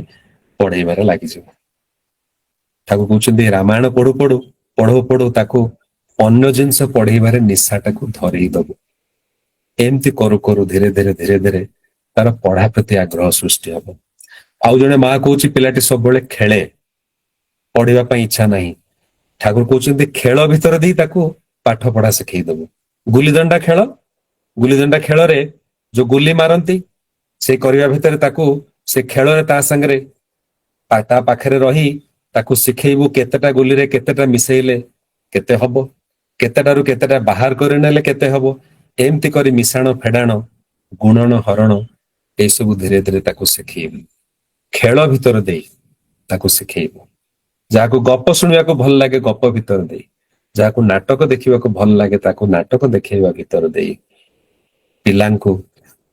ପଢେଇବାରେ ଲାଗିଯିବ। ତାକୁ କହୁଛନ୍ତି ରାମାୟଣ ପଢୁ ପଢୁ ପଢୁ ପଢୁ ତାକୁ ଅନ୍ୟ ଜିନିଷ ପଢେଇବାରେ ନିଶାଟାକୁ ଧରେଇ ଦବୁ। ଏମିତି କରୁ କରୁ ଧୀରେ ଧୀରେ ଧୀରେ ଧୀରେ ତାର ପଢା ପ୍ରତି ଆଗ୍ରହ ସୃଷ୍ଟି ହବ। ଆଉ ଜଣେ ମା କହୁଛି ପିଲାଟି ସବୁବେଳେ ଖେଳେ, ପଢିବା ପାଇଁ ଇଚ୍ଛା ନାହିଁ। ଠାକୁର କହୁଛନ୍ତି ଖେଳ ଭିତରେ ଦେଇ ତାକୁ ପାଠ ପଢା ଶିଖେଇ ଦବୁ। ଗୁଲିଦଣ୍ଡା ଖେଳ, ଗୁଲିଦଣ୍ଡା ଖେଳରେ ଯୋଉ ଗୁଲି ମାରନ୍ତି ସେ କରିବା ଭିତରେ ତାକୁ ସେ ଖେଳରେ ତା ସାଙ୍ଗରେ ତା ପାଖରେ ରହି ତାକୁ ଶିଖେଇବୁ କେତେଟା ଗୁଲିରେ କେତେଟା ମିଶେଇଲେ କେତେ ହବ, କେତେଟାରୁ କେତେଟା ବାହାର କରି ନେଲେ କେତେ ହବ। ଏମିତି କରି ମିଶାଣ ଫେଡାଣ ଗୁଣନ ହରଣ ଏସବୁ ଧୀରେ ଧୀରେ ତାକୁ ଶିଖେଇବୁ। ଖେଳ ଭିତର ଦେଇ ତାକୁ ଶିଖେଇବୁ। ଯାହାକୁ ଗପ ଶୁଣିବାକୁ ଭଲ ଲାଗେ ଗପ ଭିତର ଦେଇ, ଯାହାକୁ ନାଟକ ଦେଖିବାକୁ ଭଲ ଲାଗେ ତାକୁ ନାଟକ ଦେଖେଇବା ଭିତର ଦେଇ ପିଲାଙ୍କୁ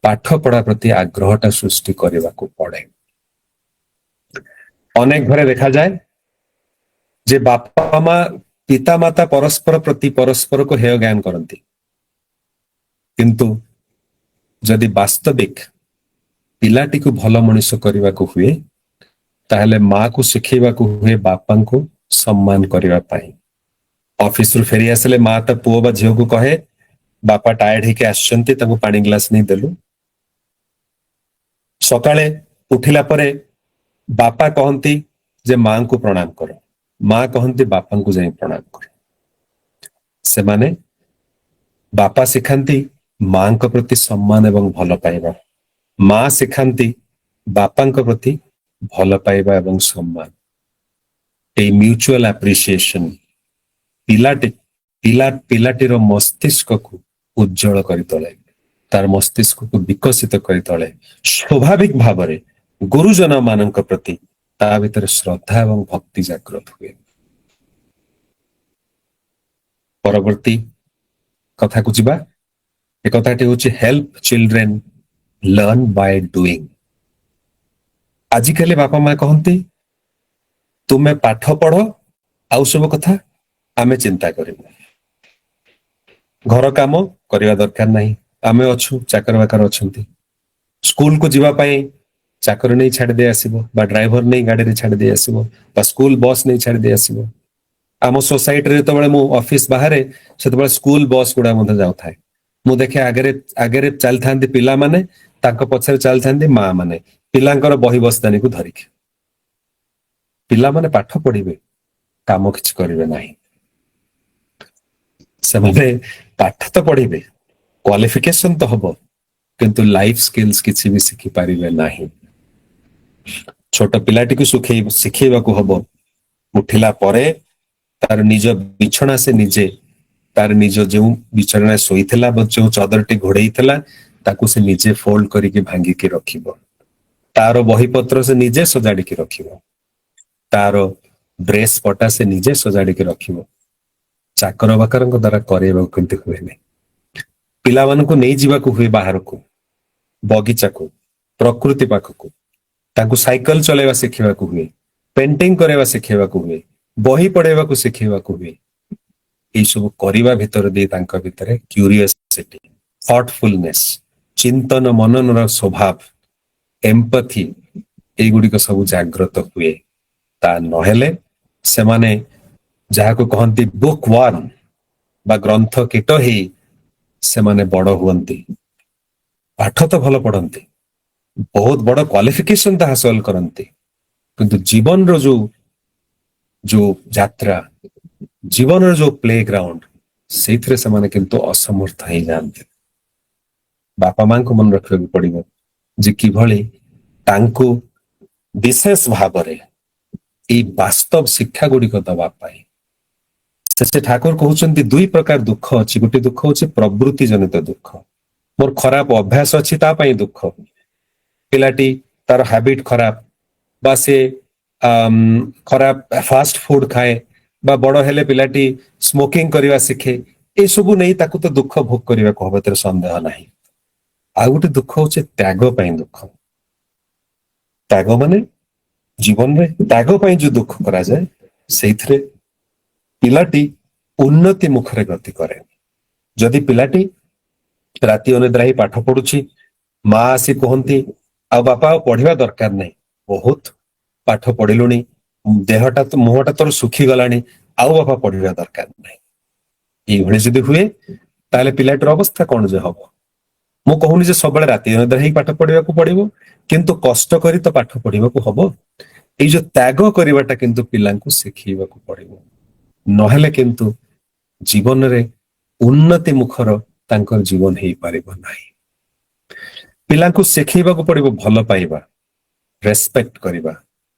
ପାଠ ପଢା ପ୍ରତି ଆଗ୍ରହଟା ସୃଷ୍ଟି କରିବାକୁ ପଡେ। ଅନେକ ଘରେ ଦେଖାଯାଏ ଯେ ବାପା ମା ପିତା ମାତା ପରସ୍ପର ପ୍ରତି ପରସ୍ପରକୁ ହେୟ ଜ୍ଞାନ କରନ୍ତି, କିନ୍ତୁ ଯଦି ବାସ୍ତବିକ ପିଲାଟିକୁ ଭଲ ମଣିଷ କରିବାକୁ ହୁଏ ତାହେଲେ ମାକୁ ଶିଖେଇବାକୁ ହୁଏ ବାପାଙ୍କୁ ସମ୍ମାନ କରିବା ପାଇଁ। ଅଫିସରୁ ଫେରି ଆସିଲେ ମା ତା ପୁଅ ବା ଝିଅକୁ କହେ ବାପା ଟାୟାର୍ଡ ହେଇକି ଆସିଛନ୍ତି, ତାଙ୍କୁ ପାଣି ଗ୍ଲାସ ନେଇ ଦେଲୁ। ସକାଳେ ଉଠିଲା ପରେ ବାପା କହନ୍ତି ଯେ ମାଙ୍କୁ ପ୍ରଣାମ କର, ମା କହନ୍ତି ବାପାଙ୍କୁ ଯାଇ ପ୍ରଣାମ କର। ସେମାନେ ବାପା ଶିଖାନ୍ତି ମାଙ୍କ ପ୍ରତି ସମ୍ମାନ ଏବଂ ଭଲ ପାଇବା, ମା ଶିଖାନ୍ତି ବାପାଙ୍କ ପ୍ରତି ଭଲ ପାଇବା ଏବଂ ସମ୍ମାନ। ଏଇ ମ୍ୟୁଚୁଆଲ ଆପ୍ରିସିଏସନ ପିଲାଟିର ମସ୍ତିଷ୍କକୁ ଉଜ୍ଜଳ କରି ତୋଳେ, ତାର ମସ୍ତିଷ୍କକୁ ବିକଶିତ କରି ତୋଳେ। ସ୍ୱାଭାବିକ ଭାବରେ ଗୁରୁଜନ ମାନଙ୍କ ପ୍ରତି ତା ଭିତରେ ଶ୍ରଦ୍ଧା ଏବଂ ଭକ୍ତି ଜାଗ୍ରତ ହୁଏ। ପରବର୍ତ୍ତୀ କଥାକୁ ଯିବା। ଏ କଥାଟି ହଉଛି help children learn Bai doing. ଆଜିକାଲି ବାପା ମା କହନ୍ତି ତୁମେ ପାଠ ପଢ, ଆଉ ସବୁ କଥା ଆମେ ଚିନ୍ତା କରିବୁ, ଘର କାମ କରିବା ଦରକାର ନାହିଁ, ଆମେ ଅଛୁ, ଚାକର ବାକର ଅଛନ୍ତି। ସ୍କୁଲକୁ ଯିବା ପାଇଁ ଚାକର ନେଇ ଛାଡି ଦେଇ ଆସିବ, ବା ଡ୍ରାଇଭର ନେଇ ଗାଡିରେ ଛାଡି ଦେଇ ଆସିବ, ବା ସ୍କୁଲ ବସ୍ ନେଇ ଛାଡି ଦେଇ ଆସିବ। ଆମ ସୋସାଇଟିରେ ଯେତେବେଳେ ମୁଁ ଅଫିସ ବାହାରେ ସେତେବେଳେ ସ୍କୁଲ ବସ୍ ଗୁଡା ମଧ୍ୟ ଯାଉଥାଏ। ମୁଁ ଦେଖେ ଆଗରେ ଆଗରେ ଚାଲିଥାନ୍ତି ପିଲାମାନେ, ତାଙ୍କ ପଛରେ ଚାଲିଥାନ୍ତି ମା ମାନେ ପିଲାଙ୍କର ବହି ବସ୍ତାନୀକୁ ଧରିକି। ପିଲାମାନେ ପାଠ ପଢିବେ, କାମ କିଛି କରିବେ ନାହିଁ। ସେମାନେ ପାଠ ତ ପଢିବେ, କ୍ୱାଲିଫିକେସନ ତ ହବ, କିନ୍ତୁ ଲାଇଫ ସ୍କିଲ୍ସ କିଛି ବି ଶିଖି ପାରିବେ ନାହିଁ। ଛୋଟ ପିଲାଟିକୁ ଶିଖେଇବାକୁ ହବ ଉଠିଲା ପରେ ତାର ନିଜ ବିଛଣା ସେ ନିଜେ, ତାର ନିଜ ଯେଉଁ ବିଛଣା ଶୋଇଥିଲା ବା ଯେଉଁ ଚଦରଟି ଘୋଡେଇଥିଲା ତାକୁ ସେ ନିଜେ ଫୋଲ୍ଡ କରିକି ଭାଙ୍ଗିକି ରଖିବ। ତାର ବହିପତ୍ର ସେ ନିଜେ ସଜାଡିକି ରଖିବ, ତାର ଡ୍ରେସ ପଟା ସେ ନିଜେ ସଜାଡିକି ରଖିବ। ଚାକର ବାକରଙ୍କ ଦ୍ଵାରା କରେଇବାକୁ କିନ୍ତୁ ହୁଏନି। ପିଲାମାନଙ୍କୁ ନେଇଯିବାକୁ ହୁଏ ବାହାରକୁ, ବଗିଚାକୁ, ପ୍ରକୃତି ପାଖକୁ, ତାଙ୍କୁ ସାଇକେଲ ଚଲେଇବା ଶିଖିବାକୁ ହୁଏ, ପେଣ୍ଟିଂ କରିବା ଶିଖେଇବାକୁ ହୁଏ, ବହି ପଢେଇବାକୁ ଶିଖେଇବାକୁ ହୁଏ। ଏଇସବୁ କରିବା ଭିତରେ ଦେଇ ତାଙ୍କ ଭିତରେ କ୍ୟୁରିଓସିଟି, ଥଟଫୁଲନେସ, ଚିନ୍ତନ ମନନର ସ୍ୱଭାବ, ଏମ୍ପଥି, ଏଇଗୁଡିକ ସବୁ ଜାଗ୍ରତ ହୁଏ। ତା ନହେଲେ ସେମାନେ ଯାହାକୁ କହନ୍ତି ବୁକ୍ ୱାର୍ମ ବା ଗ୍ରନ୍ଥ କୀଟ ହେଇ ସେମାନେ ବଡ ହୁଅନ୍ତି। ପାଠ ତ ଭଲ ପଢନ୍ତି, ବହୁତ ବଡ କ୍ୱାଲିଫିକେସନ ତ ହାସଲ କରନ୍ତି, କିନ୍ତୁ ଜୀବନର ଯୋଉ ଯାତ୍ରା, ଜୀବନର ଯୋଉ ପ୍ଲେ ଗ୍ରାଉଣ୍ଡ ସେଇଥିରେ ସେମାନେ କିନ୍ତୁ ଅସମର୍ଥ ହେଇଯାଆନ୍ତି। ବାପା ମାଙ୍କୁ ମନେ ରଖିବାକୁ ପଡିବ ଯେ କିଭଳି ତାଙ୍କୁ ବିଶେଷ ଭାବରେ ଏଇ ବାସ୍ତବ ଶିକ୍ଷା ଗୁଡିକ ଦବା ପାଇଁ। ସେ ଠାକୁର କହୁଛନ୍ତି ଦୁଇ ପ୍ରକାର ଦୁଃଖ ଅଛି। ଗୋଟେ ଦୁଃଖ ହଉଛି ପ୍ରବୃତ୍ତି ଜନିତ ଦୁଃଖ, ମୋର ଖରାପ ଅଭ୍ୟାସ ଅଛି ତା ପାଇଁ ଦୁଃଖ। ପିଲାଟି ତାର ହ୍ୟାବିଟ ଖରାପ, ବା ସେ ଖରାପ ଫାଷ୍ଟ ଫୁଡ ଖାଏ, ବା ବଡ ହେଲେ ପିଲାଟି ସ୍ମୋକିଂ କରିବା ଶିଖେ, ଏସବୁ ନେଇ ତାକୁ ତ ଦୁଃଖ ଭୋଗ କରିବାକୁ ହବ, ଏଥିରେ ସନ୍ଦେହ ନାହିଁ। ଆଉ ଗୋଟେ ଦୁଃଖ ହଉଛି ତ୍ୟାଗ ପାଇଁ ଦୁଃଖ। ତ୍ୟାଗ ମାନେ ଜୀବନରେ ତ୍ୟାଗ ପାଇଁ ଯୋଉ ଦୁଃଖ କରାଯାଏ, ସେଇଥିରେ ପିଲାଟି ଉନ୍ନତି ମୁଖରେ ଗତି କରେ। ଯଦି ପିଲାଟି ରାତି ଅନିଦ୍ରା ହେଇ ପାଠ ପଢୁଛି, ମା ଆସି କୁହନ୍ତି ଆଉ ବାପା ଆଉ ପଢିବା ଦରକାର ନାହିଁ, ବହୁତ ପାଠ ପଢିଲୁଣି, ଦେହଟା ତ ମୁହଁଟା ତୋର ଶୁଖିଗଲାଣି, ଆଉ ବାପା ପଢିବା ଦରକାର ନାହିଁ, ଏଇଭଳି ଯଦି ହୁଏ ତାହେଲେ ପିଲାଟିର ଅବସ୍ଥା କଣ ଯେ ହବ? ମୁଁ କହୁନି ଯେ ସବୁବେଳେ ରାତି ଅନିଦ୍ରା ହେଇକି ପାଠ ପଢିବାକୁ ପଡିବ, କିନ୍ତୁ କଷ୍ଟ କରି ତ ପାଠ ପଢିବାକୁ ହବ। ଏଇ ଯୋଉ ତ୍ୟାଗ କରିବାଟା କିନ୍ତୁ ପିଲାଙ୍କୁ ଶିଖେଇବାକୁ ପଡିବ, ନହେଲେ କିନ୍ତୁ ଜୀବନରେ ଉନ୍ନତି ମୁଖର ତାଙ୍କର ଜୀବନ ହେଇପାରିବ ନାହିଁ। ପିଲାଙ୍କୁ ଶିଖେଇବାକୁ ପଡିବ ଭଲ ପାଇବା, ରେସପେକ୍ଟ କରିବା,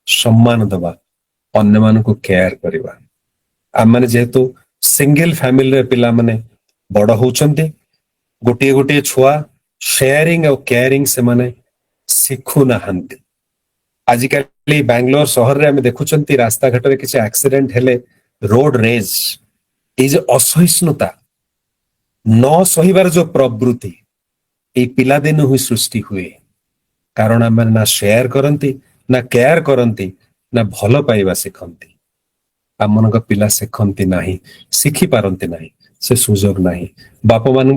ସମ୍ମାନ ଦବା, ଅନ୍ୟମାନଙ୍କୁ କେୟାର କରିବା। ଆମମାନେ ଯେହେତୁ ସିଙ୍ଗଲ ଫ୍ୟାମିଲିରେ ପିଲାମାନେ ବଡ ହଉଛନ୍ତି, ଗୋଟିଏ ଗୋଟିଏ ଛୁଆ ସେୟାରିଂ ଆଉ କେୟାରିଂ ସେମାନେ ଶିଖୁନାହାନ୍ତି। ଆଜିକାଲି ବାଙ୍ଗାଲୋର ସହରରେ ଆମେ ଦେଖୁଛନ୍ତି ରାସ୍ତାଘାଟରେ କିଛି ଆକ୍ସିଡେଣ୍ଟ ହେଲେ ରୋଡ ରେଜ, ଏଇ ଯେ ଅସହିଷ୍ଣୁତା, ନ ସହିବାର ଯୋଉ ପ୍ରବୃତ୍ତି, ଏଇ ପିଲାଦିନୁ ହିଁ ସୃଷ୍ଟି ହୁଏ। କାରଣ ଆମେ ନା ସେୟାର କରନ୍ତି, ନା କେୟାର କରନ୍ତି, ନା ଭଲ ପାଇବା ଶିଖନ୍ତି। ଆମମାନଙ୍କ ପିଲା ଶିଖନ୍ତି ନାହିଁ, ଶିଖି ପାରନ୍ତି ନାହିଁ, ସେ ସୁଯୋଗ ନାହିଁ।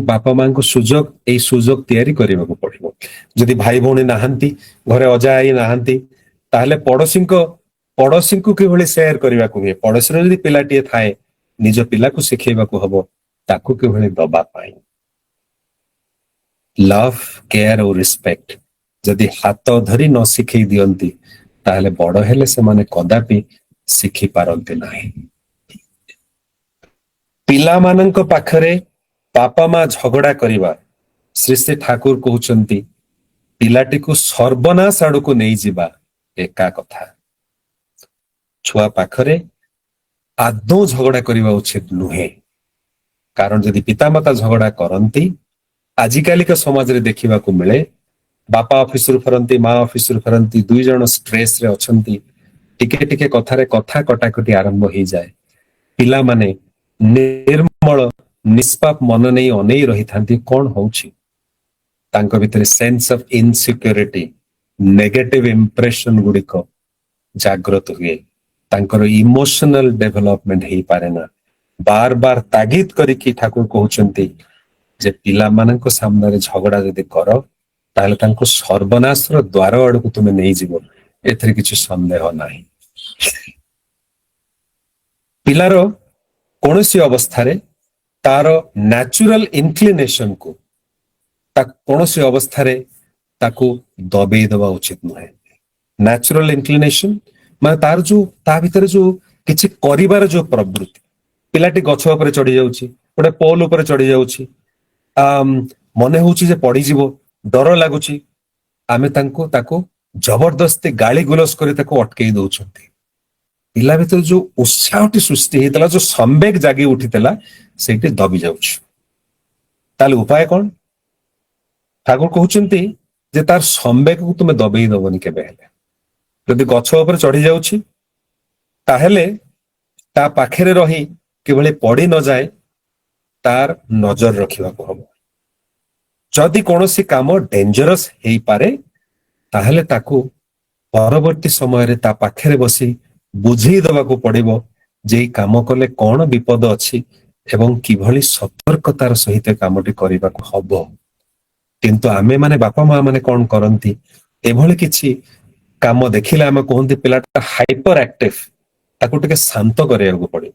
ବାପା ମାଙ୍କୁ ସୁଯୋଗ, ଏଇ ସୁଯୋଗ ତିଆରି କରିବାକୁ ପଡିବ। ଯଦି ଭାଇ ଭଉଣୀ ନାହାନ୍ତି, ଘରେ ଅଜା ଆଈ ନାହାନ୍ତି, ତାହେଲେ ପଡୋଶୀଙ୍କୁ କିଭଳି ସେୟାର କରିବାକୁ ହୁଏ, ପଡୋଶୀର ଯଦି ପିଲାଟିଏ ଥାଏ, ନିଜ ପିଲାକୁ ଶିଖେଇବାକୁ ହବ ତାକୁ କିଭଳି ଦବା ପାଇଁ। ଲଭ, କେୟାର ଓ ରେସପେକ୍ଟ ଯଦି ହାତ ଧରି ନ ଶିଖେଇ ଦିଅନ୍ତି, ତାହେଲେ ବଡ ହେଲେ ସେମାନେ କଦାପି ଶିଖି ପାରନ୍ତି ନାହିଁ। ପିଲାମାନଙ୍କ ପାଖରେ ବାପା ମା ଝଗଡା କରିବା, ଶ୍ରୀ ଶ୍ରୀ ଠାକୁର କହୁଛନ୍ତି ପିଲାଟିକୁ ସର୍ବନାଶ ଆଡକୁ ନେଇଯିବା ଏକା କଥା। ଛୁଆ ପାଖରେ ଆଦୌ ଝଗଡା କରିବା ଉଚିତ ନୁହେଁ। କାରଣ ଯଦି ପିତାମାତା ଝଗଡା କରନ୍ତି, ଆଜିକାଲିକା ସମାଜରେ ଦେଖିବାକୁ ମିଳେ, ବାପା ଅଫିସରୁ ଫେରନ୍ତି, ମା ଅଫିସରୁ ଫେରନ୍ତି, ଦୁଇ ଜଣ ଷ୍ଟ୍ରେସରେ ଅଛନ୍ତି, ଟିକେ ଟିକେ କଥାରେ କଥା କଟାକଟି ଆରମ୍ଭ ହେଇଯାଏ। ପିଲାମାନେ ନିର୍ମଳ ନିଷ୍ପାପ ମନ ନେଇ ଅନେଇ ରହିଥାନ୍ତି କଣ ହଉଛି। ତାଙ୍କ ଭିତରେ ସେନ୍ସ ଅଫ ଇନସିକ୍ୟୁରିଟି, ନେଗେଟିଭ ଇମ୍ପ୍ରେସନ ଗୁଡିକ ଜାଗ୍ରତ ହୁଏ। ତାଙ୍କର ଇମୋସନାଲ ଡେଭଲପମେଣ୍ଟ ହେଇପାରେ ନା। ବାର ବାର ତାଗିଦ କରିକି ଠାକୁର କହୁଛନ୍ତି ଯେ ପିଲାମାନଙ୍କ ସାମ୍ନାରେ ଝଗଡା ଯଦି କର, ତାହେଲେ ତାଙ୍କୁ ସର୍ବନାଶର ଦ୍ୱାର ଆଡକୁ ତୁମେ ନେଇଯିବ, ଏଥିରେ କିଛି ସନ୍ଦେହ ନାହିଁ। ପିଲାର କୌଣସି ଅବସ୍ଥାରେ ତାର ନ୍ୟାଚୁରାଲ ଇନକ୍ଲିନେସନକୁ କୌଣସି ଅବସ୍ଥାରେ ତାକୁ ଦବେଇ ଦେବା ଉଚିତ ନୁହେଁ। ନ୍ୟାଚୁରାଲ ଇନକ୍ଲିନେସନ ମାନେ ତାର ଯୋଉ ତା ଭିତରେ ଯୋଉ କିଛି କରିବାର ଯୋଉ ପ୍ରବୃତ୍ତି, ପିଲାଟି ଗଛ ଉପରେ ଚଢି ଯାଉଛି, ଗୋଟେ ପୋଲ ଉପରେ ଚଢି ଯାଉଛି, ମନେ ହଉଛି ଯେ ପଡିଯିବ, ଡର ଲାଗୁଛି, ଆମେ ତାକୁ ଜବରଦସ୍ତି ଗାଳି ଗୁଲସ କରି ତାକୁ ଅଟକେଇ ଦଉଛନ୍ତି। ପିଲା ଭିତରେ ଯୋଉ ଉତ୍ସାହଟି ସୃଷ୍ଟି ହେଇଥିଲା, ଯୋଉ ସମ୍ବେଗ ଜାଗି ଉଠିଥିଲା, ସେଇଠି ଦବି ଯାଉଛି। ତାହେଲେ ଉପାୟ କଣ? ଠାକୁର କହୁଛନ୍ତି ଯେ ତାର ସମ୍ବେଗକୁ ତୁମେ ଦବେଇ ଦବନି କେବେ ହେଲେ। ଯଦି ଗଛ ଉପରେ ଚଢି ଯାଉଛି, ତାହେଲେ ତା ପାଖରେ ରହି କିଭଳି ପଡି ନଯାଏ ତାର ନଜର ରଖିବାକୁ ହବ। ଯଦି କୌଣସି କାମ ଡେଞ୍ଜରସ ହେଇପାରେ, ତାହେଲେ ତାକୁ ପରବର୍ତ୍ତୀ ସମୟରେ ତା ପାଖରେ ବସି ବୁଝେଇ ଦବାକୁ ପଡିବ ଯେ ଏଇ କାମ କଲେ କଣ ବିପଦ ଅଛି ଏବଂ କିଭଳି ସତର୍କତାର ସହିତ କାମଟି କରିବାକୁ ହବ। କିନ୍ତୁ ଆମେ ମାନେ ବାପା ମା ମାନେ କଣ କରନ୍ତି, ଏଭଳି କିଛି କାମ ଦେଖିଲେ ଆମେ କୁହନ୍ତି ପିଲାଟା ହାଇପର ଆକ୍ଟିଭ, ତାକୁ ଟିକେ ଶାନ୍ତ କରିବାକୁ ପଡିବ।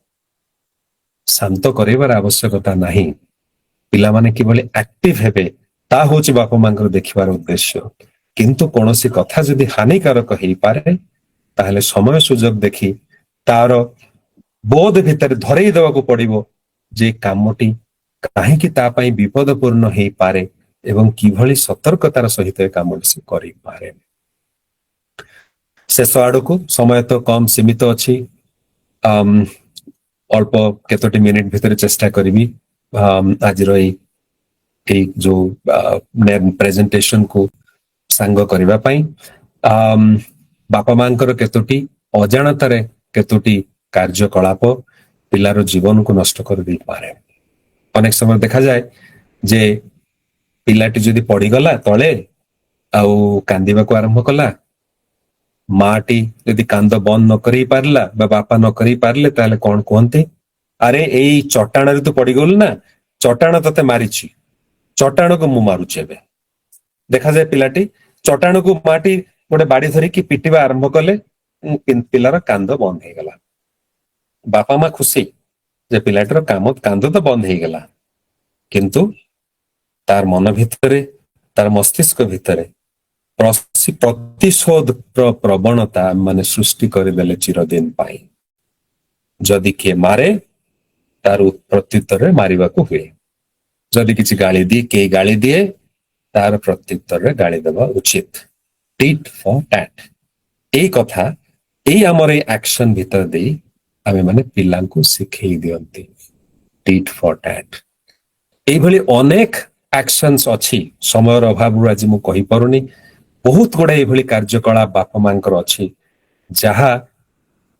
ଶାନ୍ତ କରାଇବାର ଆବଶ୍ୟକତା ନାହିଁ। ପିଲାମାନେ କିଭଳି ଆକ୍ଟିଭ ହେବେ, ତା ହଉଛି ବାପା ମାଙ୍କର ଦେଖିବାର ଉଦ୍ଦେଶ୍ୟ। କିନ୍ତୁ କୌଣସି କଥା ଯଦି ହାନିକାରକ ହେଇପାରେ, ତାହେଲେ ସମୟ ସୁଯୋଗ ଦେଖି ତାର ବୋଧ ଭିତରେ ଧରେଇ ଦେବାକୁ ପଡିବ ଯେ କାମଟି କାହିଁକି ତା ପାଇଁ ବିପଦପୂର୍ଣ୍ଣ ହେଇପାରେ ଏବଂ କିଭଳି ସତର୍କତାର ସହିତ ଏ କାମଟି ସେ କରିପାରେ। ଶେଷ ଆଡକୁ ସମୟ ତ କମ ସୀମିତ ଅଛି। ଅଳ୍ପ କେତୋଟି ମିନିଟ ଭିତରେ ଚେଷ୍ଟା କରିବି ଆଜିର ଏଇ ଯୋଉ ପ୍ରେଜେଣ୍ଟେସନ କୁ ସାଙ୍ଗ କରିବା ପାଇଁ। ବାପା ମାଙ୍କର କେତୋଟି ଅଜାଣତାରେ କେତୋଟି କାର୍ଯ୍ୟକଳାପ ପିଲାର ଜୀବନକୁ ନଷ୍ଟ କରିଦେଇପାରେ। ଅନେକ ସମୟ ଦେଖାଯାଏ ଯେ ପିଲାଟି ଯଦି ପଡିଗଲା ତଳେ ଆଉ କାନ୍ଦିବାକୁ ଆରମ୍ଭ କଲା, ମାଟି ଯଦି କାନ୍ଦ ବନ୍ଦ ନ କରି ପାରିଲା ବା ବାପା ନ କରି ପାରିଲେ ତାହେଲେ କଣ କୁହନ୍ତି, ଆରେ ଏଇ ଚଟାଣରେ ତୁ ପଡିଗଲୁ ନା, ଚଟାଣ ତତେ ମାରିଛି, ଚଟାଣକୁ ମୁଁ ମାରୁଛି ଏବେ। ଦେଖାଯାଏ ପିଲାଟି ଚଟାଣକୁ ମାଟି ଗୋଟେ ବାଡି ଧରିକି ପିଟିବା ଆରମ୍ଭ କଲେ, ପିଲାର କାନ୍ଦ ବନ୍ଦ ହେଇଗଲା। ବାପା ମା ଖୁସି ଯେ ପିଲାଟିର କାନ୍ଦ ତ ବନ୍ଦ ହେଇଗଲା, କିନ୍ତୁ ତାର ମନ ଭିତରେ, ତାର ମସ୍ତିଷ୍କ ଭିତରେ ପ୍ରତିଶୋଧ ପ୍ରବଣତା ମାନେ ସୃଷ୍ଟି କରିଦେଲେ ଚିରଦିନ ପାଇଁ। ଯଦି କିଏ ମାରେ ତାର ପ୍ରତ୍ୟୁତ୍ତରରେ ମାରିବାକୁ ହୁଏ, ଯଦି କିଛି ଗାଳି ଦିଏ, କେହି ଗାଳି ଦିଏ ତାର ପ୍ରତ୍ୟୁତ୍ତରରେ ଗାଳି ଦେବା ଉଚିତ। টিট ফর ট্যাট, এই କଥା ଏଇ ଆମର ଏଇ ଆକ୍ସନ ଭିତରେ ଦେଇ ଆମେ ମାନେ ପିଲାଙ୍କୁ ଶିଖେଇ ଦିଅନ୍ତି টিট ফর ট্যাট। এইଭଳି ଅନେକ ଆକ୍ସନ୍ସ ଅଛି, ସମୟର ଅଭାବରୁ ଆଜି ମୁଁ କହିପାରୁନି। ବହୁତ ଗୁଡା ଏଇଭଳି କାର୍ଯ୍ୟକଳାପ ବାପା ମାଙ୍କର ଅଛି ଯାହା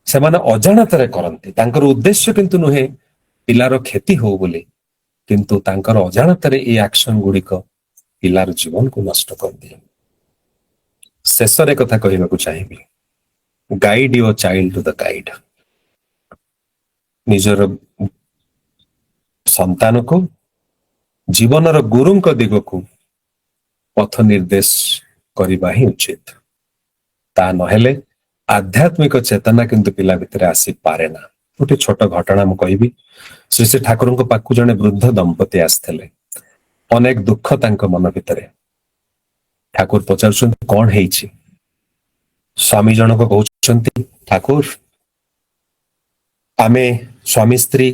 ସେମାନେ ଅଜାଣତରେ କରନ୍ତି। ତାଙ୍କର ଉଦ୍ଦେଶ୍ୟ କିନ୍ତୁ ନୁହେଁ ପିଲାର କ୍ଷତି ହଉ ବୋଲି, କିନ୍ତୁ ତାଙ୍କର ଅଜାଣତରେ ଏଇ ଆକ୍ସନ ଗୁଡିକ ପିଲାର ଜୀବନକୁ ନଷ୍ଟ କରିଦିଏ। ଶେଷରେ କଥା କହିବାକୁ ଚାହିଁବି, guide your child to the guide. ନିଜର ସନ୍ତାନକୁ ଜୀବନର ଗୁରୁଙ୍କ ଦିଗକୁ ପଥ ନିର୍ଦ୍ଦେଶ କରିବା ହିଁ ଉଚିତ। ତା ନହେଲେ ଆଧ୍ୟାତ୍ମିକ ଚେତନା କିନ୍ତୁ ପିଲା ଭିତରେ ଆସିପାରେ ନା। ଗୋଟେ ଛୋଟ ଘଟଣା ମୁଁ କହିବି। ଶ୍ରୀ ଶ୍ରୀ ଠାକୁରଙ୍କ ପାଖକୁ ଜଣେ ବୃଦ୍ଧ ଦମ୍ପତି ଆସିଥିଲେ, ଅନେକ ଦୁଃଖ ତାଙ୍କ ମନ ଭିତରେ। ଠାକୁର ପଚାରୁଛନ୍ତି କଣ ହେଇଛି? ସ୍ୱାମୀ ଜଣକ କହୁଛନ୍ତି, ଠାକୁର ଆମେ ସ୍ୱାମୀ ସ୍ତ୍ରୀ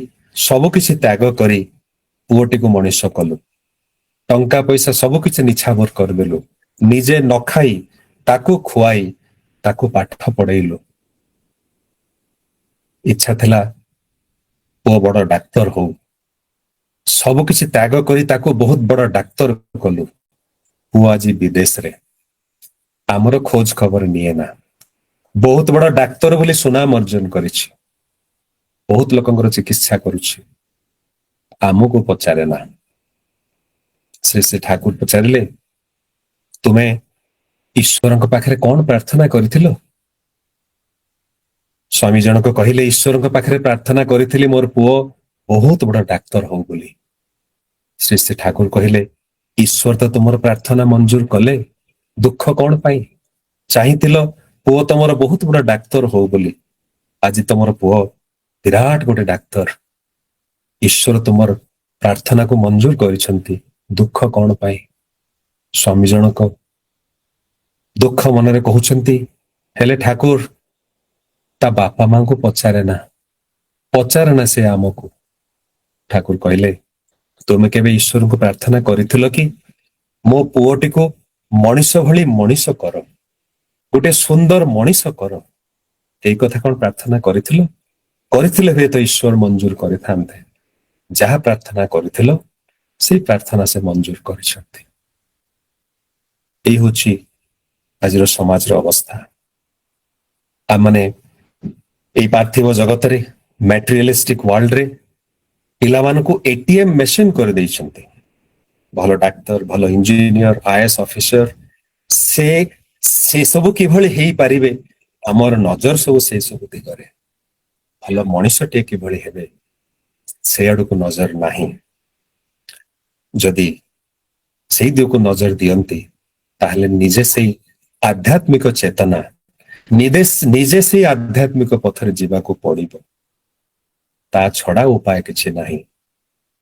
ସବୁ କିଛି ତ୍ୟାଗ କରି ପୁଅଟିକୁ ମଣିଷ କଲୁ, ଟଙ୍କା ପଇସା ସବୁ କିଛି ନିଛାଭର କରିଦେଲୁ, ନିଜେ ନ ଖାଇ ତାକୁ ଖୁଆଇ ତାକୁ ପାଠ ପଢେଇଲୁ। ଇଚ୍ଛା ଥିଲା ପୁଅ ବଡ ଡାକ୍ତର ହଉ, ସବୁ କିଛି ତ୍ୟାଗ କରି ତାକୁ ବହୁତ ବଡ ଡାକ୍ତର କଲୁ। ପୁଅ ଆଜି ବିଦେଶରେ, ଆମର ଖୋଜ ଖବର ନିଏ ନା। ବହୁତ ବଡ ଡାକ୍ତର ବୋଲି ସୁନାମ ଅର୍ଜନ କରିଛି, ବହୁତ ଲୋକଙ୍କର ଚିକିତ୍ସା କରୁଛି, ଆମକୁ ପଚାରେ ନା। ଶ୍ରୀ ଶ୍ରୀ ଠାକୁର ପଚାରିଲେ, ତୁମେ ଈଶ୍ୱରଙ୍କ ପାଖରେ କଣ ପ୍ରାର୍ଥନା କରିଥିଲ? ସ୍ୱାମୀ ଜଣକ କହିଲେ, ଈଶ୍ୱରଙ୍କ ପାଖରେ ପ୍ରାର୍ଥନା କରିଥିଲି ମୋର ପୁଅ ବହୁତ ବଡ ଡାକ୍ତର ହଉ ବୋଲି। ଶ୍ରୀ ଶ୍ରୀ ଠାକୁର କହିଲେ, ଈଶ୍ୱର ତ ତୁମର ପ୍ରାର୍ଥନା ମଞ୍ଜୁର କଲେ, ଦୁଃଖ କଣ ପାଇଁ? ଚାହିଁଥିଲ ପୁଅ ତମର ବହୁତ ବଡ ଡାକ୍ତର ହଉ ବୋଲି, ଆଜି ତମର ପୁଅ ବିରାଟ ଗୋଟେ ଡାକ୍ତର। ଈଶ୍ୱର ତୁମର ପ୍ରାର୍ଥନାକୁ ମଞ୍ଜୁର କରିଛନ୍ତି, ଦୁଃଖ କଣ ପାଇଁ? ସ୍ୱାମୀ ଜଣକ ଦୁଃଖ ମନରେ କହୁଛନ୍ତି, ହେଲେ ଠାକୁର ତା ବାପା ମାଙ୍କୁ ପଚାରେ ନା ସେ ଆମକୁ। ଠାକୁର କହିଲେ, ତୁମେ କେବେ ଈଶ୍ୱରଙ୍କୁ ପ୍ରାର୍ଥନା କରିଥିଲ କି ମୋ ପୁଅଟିକୁ ମଣିଷ ଭଳି ମଣିଷ କର, ଗୋଟେ ସୁନ୍ଦର ମଣିଷ କର? ଏଇ କଥା କଣ ପ୍ରାର୍ଥନା କରିଥିଲ? କରିଥିଲେ ହୁଏତ ଈଶ୍ୱର ମଞ୍ଜୁର କରିଥାନ୍ତେ। ଯାହା ପ୍ରାର୍ଥନା କରିଥିଲ ସେଇ ପ୍ରାର୍ଥନା ସେ ମଞ୍ଜୁର କରିଛନ୍ତି। ଏଇ ହଉଛି ଆଜିର ସମାଜର ଅବସ୍ଥା। ଆମମାନେ ଏଇ ପାର୍ଥିବ ଜଗତରେ, ମ୍ୟାଟେରିଆଲିଷ୍ଟିକ ୱାର୍ଲଡରେ ପିଲାମାନଙ୍କୁ ଏଟିଏମ ମେସିନ କରିଦେଇଛନ୍ତି। ଭଲ ଡାକ୍ତର, ଭଲ ଇଞ୍ଜିନିୟର, ଆଇଏଏସ ଅଫିସର, ସେ ସବୁ କିଭଳି ହେଇପାରିବେ, ଆମର ନଜର ସବୁ ସେ ସବୁ ଦିଗରେ। ଭଲ ମଣିଷଟିଏ କିଭଳି ହେବେ ସେ ଆଡକୁ ନଜର ନାହିଁ। ଯଦି ସେଇ ଦିଗକୁ ନଜର ଦିଅନ୍ତି ତାହେଲେ ନିଜେ ସେଇ ଆଧ୍ୟାତ୍ମିକ ଚେତନା, ନିଜେ ସେଇ ଆଧ୍ୟାତ୍ମିକ ପଥରେ ଯିବାକୁ ପଡିବ। ତା ଛଡା ଉପାୟ କିଛି ନାହିଁ।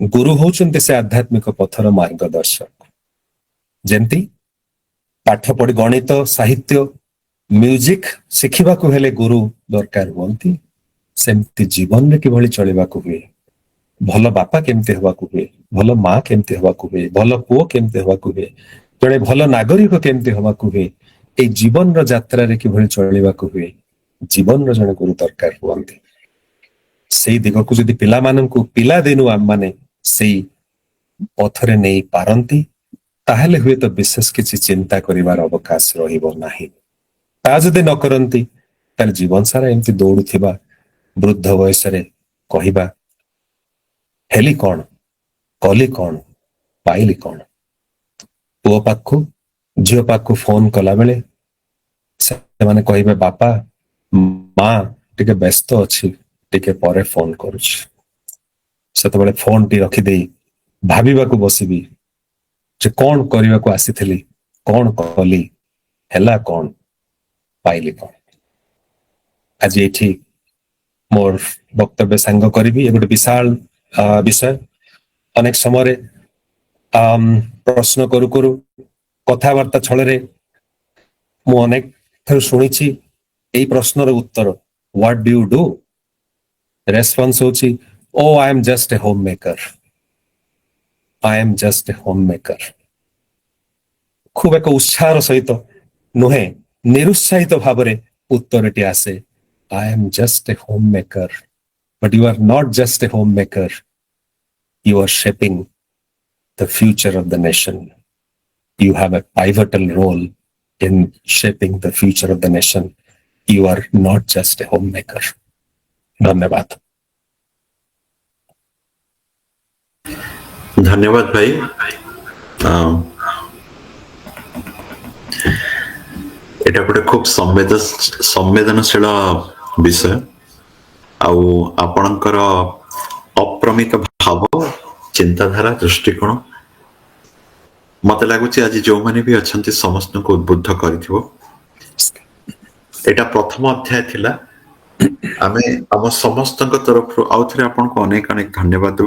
ଗୁରୁ ହଉଛନ୍ତି ସେ ଆଧ୍ୟାତ୍ମିକ ପଥର ମାର୍ଗଦର୍ଶକ। ଯେମିତି ପାଠ ପଢି ଗଣିତ, ସାହିତ୍ୟ, ମ୍ୟୁଜିକ ଶିଖିବାକୁ ହେଲେ ଗୁରୁ ଦରକାର ହୁଅନ୍ତି, ସେମିତି ଜୀବନରେ କିଭଳି ଚଳିବାକୁ ହୁଏ, ଭଲ ବାପା କେମିତି ହେବାକୁ ହୁଏ, ଭଲ ମା କେମିତି ହେବାକୁ ହୁଏ, ଭଲ ପୁଅ କେମିତି ହେବାକୁ ହୁଏ, ଜଣେ ଭଲ ନାଗରିକ କେମିତି ହେବାକୁ ହୁଏ, ଏଇ ଜୀବନର ଯାତ୍ରାରେ କିଭଳି ଚଳିବାକୁ ହୁଏ, ଜୀବନର ଜଣେ ଗୁରୁ ଦରକାର ହୁଅନ୍ତି। ସେଇ ଦିଗକୁ ଯଦି ପିଲାମାନଙ୍କୁ ପିଲାଦିନୁ ଆମମାନେ ସେଇ ପଥରେ ନେଇ ପାରନ୍ତି, ତାହେଲେ ହୁଏତ ବିଶେଷ କିଛି ଚିନ୍ତା କରିବାର ଅବକାଶ ରହିବ ନାହିଁ। ତା ଯଦି ନ କରନ୍ତି, ତାହେଲେ ଜୀବନ ସାରା ଏମିତି ଦୌଡୁଥିବା, ବୃଦ୍ଧ ବୟସରେ କହିବା ହେଲି କଣ, କଲି କଣ, ପାଇଲି କଣ। ପୁଅ ପାଖକୁ ଝିଅ ପାଖକୁ ଫୋନ କଲା ବେଳେ ସେମାନେ କହିବେ ବାପା ମା ଟିକେ ବ୍ୟସ୍ତ ଅଛି, ଟିକେ ପରେ ଫୋନ କରୁଛି। ସେତେବେଳେ ଫୋନଟି ରଖିଦେଇ ଭାବିବାକୁ ବସିବି ଯେ କଣ କରିବାକୁ ଆସିଥିଲି, କଣ କଲି, ହେଲା କଣ, ପାଇଲି କଣ। ଆଜି ଏଠି ମୋର ବକ୍ତବ୍ୟ ସାଙ୍ଗ କରିବି, ଏ ଗୋଟେ ବିଶାଳ ବିଷୟ। ଅନେକ ସମୟରେ ପ୍ରଶ୍ନ କରୁ କରୁ, କଥାବାର୍ତ୍ତା ଛଳରେ ମୁଁ ଅନେକ ଥର ଶୁଣିଛି ଏଇ ପ୍ରଶ୍ନର ଉତ୍ତର what do you do, response ହଉଛି oh I am just a home maker, I am just a home maker. ଖୁବ ଏକ ଉତ୍ସାହର ସହିତ ନୁହେଁ, ନିରୁତ୍ସାହିତ ଭାବରେ ଉତ୍ତରଟି ଆସେ, I am just a home maker, but you are not just a home maker, you are shaping the future of the nation. You have a pivotal role in shaping the future of the nation. You are not just a homemaker. धन्यवाद। ଧନ୍ୟବାଦ ଭାଇ। এটা ଗୋଟେ ଖୁବ ସମ୍ବେଦନଶୀଳ ବିଷୟ, ଆଉ ଆପଣଙ୍କର ଅପ୍ରମିତ ଭାବ, ଚିନ୍ତାଧାରା, ଦୃଷ୍ଟିକୋଣ ମତେ ଲାଗୁଛି ଆଜି ଯୋଉମାନେ ବି ଅଛନ୍ତି ସମସ୍ତଙ୍କୁ ଉଦ୍ବୁଦ୍ଧ କରିଥିବ। ଏଇଟା ପ୍ରଥମ ଅଧ୍ୟାୟ ଥିଲା। ଆମେ ଆମ ସମସ୍ତଙ୍କ ତରଫରୁ ଆଉ ଥରେ ଆପଣଙ୍କୁ ଅନେକ ଅନେକ ଧନ୍ୟବାଦ